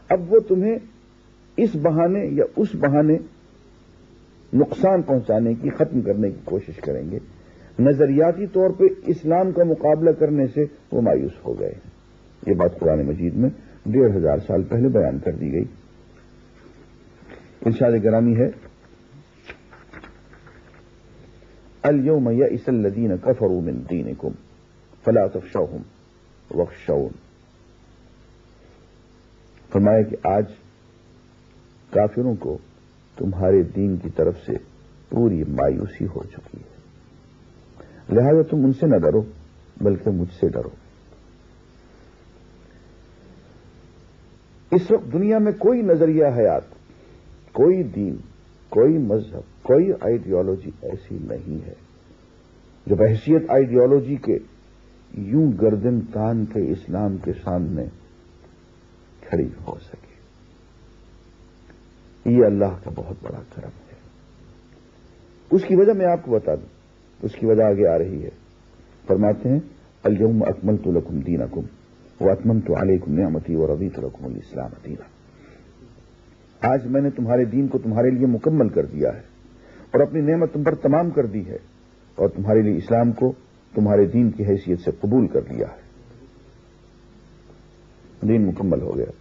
اب وہ تمہیں اس بہانے یا اس بہانے نقصان پہنچانے کی، ختم کرنے کی کوشش کریں گے۔ نظریاتی طور پہ اسلام کا مقابلہ کرنے سے وہ مایوس ہو گئے۔ یہ بات قرآن مجید میں 1500 سال پہلے بیان کر دی گئی۔ ارشاد گرامی ہے، اليوم يئس الذين كفروا من دينكم فلا تخشوهم واخشون۔ فرمایا کہ آج کافروں کو تمہارے دین کی طرف سے پوری مایوسی ہو چکی ہے، لہذا تم ان سے نہ ڈرو بلکہ مجھ سے ڈرو۔ اس وقت دنیا میں کوئی نظریہ حیات، کوئی دین، کوئی مذہب، کوئی آئیڈیالوجی ایسی نہیں ہے جو بحیثیت آئیڈیالوجی کے یوں گردن تان کے اسلام کے سامنے کھڑی ہو سکے۔ یہ اللہ کا بہت بڑا کرم ہے۔ اس کی وجہ میں آپ کو بتا دوں، اس کی وجہ آگے آ رہی ہے۔ فرماتے ہیں، الیوم اکملت لکم دینکم واتممت علیکم نعمتی ورضیت لکم الاسلام دینا۔ آج میں نے تمہارے دین کو تمہارے لیے مکمل کر دیا ہے اور اپنی نعمت تم پر تمام کر دی ہے، اور تمہارے لیے اسلام کو تمہارے دین کی حیثیت سے قبول کر لیا ہے۔ دین مکمل ہو گیا،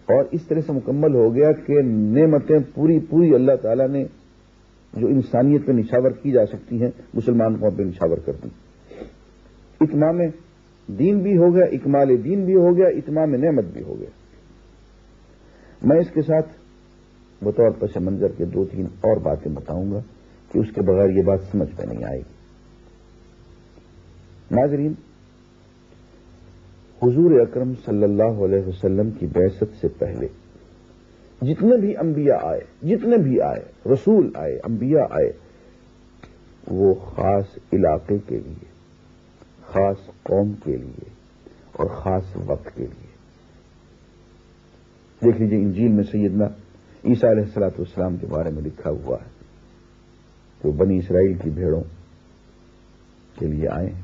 اور اس طرح سے مکمل ہو گیا کہ نعمتیں پوری پوری اللہ تعالیٰ نے جو انسانیت پہ نچھاور کی جا سکتی ہیں مسلمان قوم پہ نچھاور کر دی۔ اتمام دین بھی ہو گیا، اکمال دین بھی ہو گیا، اتمام نعمت بھی ہو گیا۔ میں اس کے ساتھ بطور پس منظر کے 2-3 اور باتیں بتاؤں گا کہ اس کے بغیر یہ بات سمجھ میں نہیں آئے گی۔ ناظرین، حضور اکرم صلی اللہ علیہ وسلم کی بعثت سے پہلے جتنے بھی انبیاء آئے، رسول آئے، انبیاء آئے، وہ خاص علاقے کے لیے، خاص قوم کے لیے اور خاص وقت کے لیے۔ دیکھ لیجیے انجیل میں سیدنا عیسیٰ علیہ الصلوۃ والسلام کے بارے میں لکھا ہوا ہے کہ وہ بنی اسرائیل کی بھیڑوں کے لیے آئے ہیں،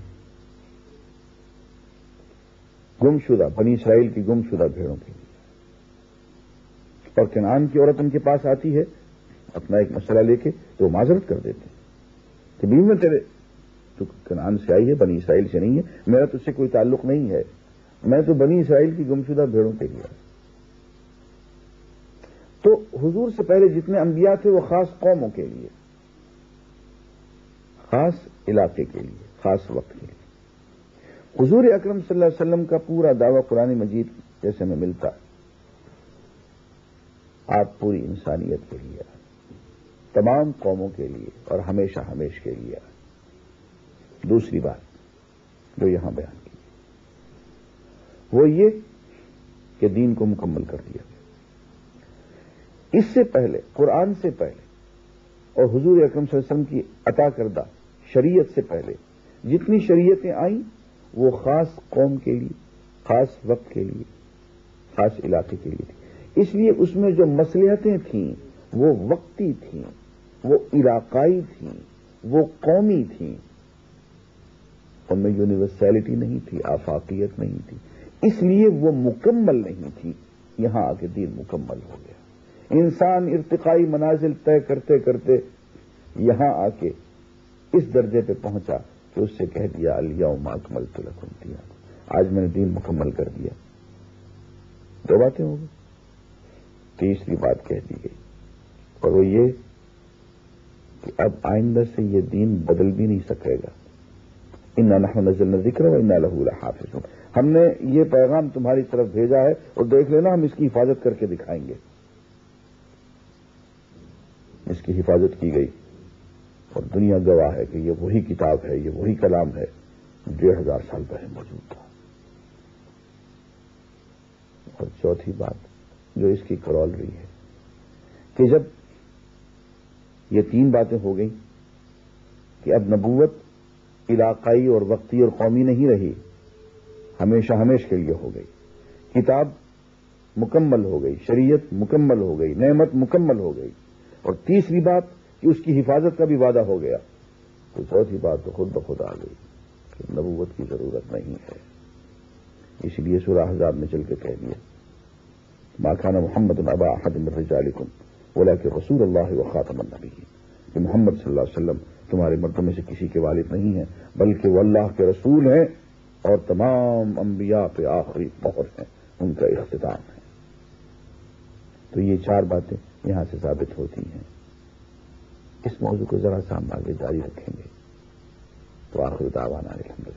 گمشدہ بنی اسرائیل کی گمشدہ بھیڑوں کے لیے۔ اور کنعان کی عورت ان کے پاس آتی ہے اپنا ایک مسئلہ لے کے، تو وہ معذرت کر دیتے ہیں کہ بیوی میں تیرے تو کنعان سے آئی ہے، بنی اسرائیل سے نہیں ہے، میرا تجھ سے کوئی تعلق نہیں ہے، میں تو بنی اسرائیل کی گمشدہ بھیڑوں کے لیے آیا۔ تو حضور سے پہلے جتنے انبیاء تھے وہ خاص قوموں کے لیے، خاص علاقے کے لیے، خاص وقت کے لیے۔ حضور اکرم صلی اللہ علیہ وسلم کا پورا دعویٰ قرآن مجید جیسے میں ملتا، آپ پوری انسانیت کے لیے، تمام قوموں کے لیے اور ہمیشہ ہمیش کے لیے۔ دوسری بات جو یہاں بیان کی وہ یہ کہ دین کو مکمل کر دیا گیا۔ اس سے پہلے، قرآن سے پہلے اور حضور اکرم صلی اللہ علیہ وسلم کی عطا کردہ شریعت سے پہلے جتنی شریعتیں آئیں وہ خاص قوم کے لیے، خاص وقت کے لیے، خاص علاقے کے لیے تھی۔ اس لیے اس میں جو مصلحتیں تھیں وہ وقتی تھیں، وہ علاقائی تھیں، وہ قومی تھیں، ان میں یونیورسلٹی نہیں تھی، آفاقیت نہیں تھی، اس لیے وہ مکمل نہیں تھی۔ یہاں آ کے دین مکمل ہو گیا۔ انسان ارتقائی منازل طے کرتے کرتے یہاں آ کے اس درجے پہ پہنچا کہ اس سے کہہ دیا الیوم اکملت لکم دینکم، آج میں نے دین مکمل کر دیا۔ دو باتیں ہو گئی، تیسری بات کہہ دی گئی اور وہ یہ کہ اب آئندہ سے یہ دین بدل بھی نہیں سکے گا۔ انا نحن نزلنا الذکر وانا لہ لحافظون، ہم نے یہ پیغام تمہاری طرف بھیجا ہے اور دیکھ لینا ہم اس کی حفاظت کر کے دکھائیں گے۔ اس کی حفاظت کی گئی اور دنیا گواہ ہے کہ یہ وہی کتاب ہے، یہ وہی کلام ہے 1000 سال پہلے موجود تھا۔ اور چوتھی بات جو اس کی کرول رہی ہے کہ جب یہ تین باتیں ہو گئیں کہ اب نبوت علاقائی اور وقتی اور قومی نہیں رہی، ہمیشہ ہمیش کے لیے ہو گئی، کتاب مکمل ہو گئی، شریعت مکمل ہو گئی، نعمت مکمل ہو گئی، اور تیسری بات کہ اس کی حفاظت کا بھی وعدہ ہو گیا، تو چوتھی بات تو خود بخود آ گئی کہ نبوت کی ضرورت نہیں ہے۔ اس لیے سورہ احزاب میں چل کے کہہ دیا ما کان محمد ابا احد من رجالکم ولکن رسول اللہ وخاتم النبیین، کہ محمد صلی اللہ علیہ وسلم تمہارے مردوں میں سے کسی کے والد نہیں ہیں بلکہ وہ اللہ کے رسول ہیں اور تمام انبیاء پہ آخری مہر ہیں، ان کا اختتام ہے۔ تو یہ چار باتیں یہاں سے ثابت ہوتی ہیں۔ اس موضوع کو ذرا سا ہم آگے جاری رکھیں گے تو آخر دعوانا الحمدللہ۔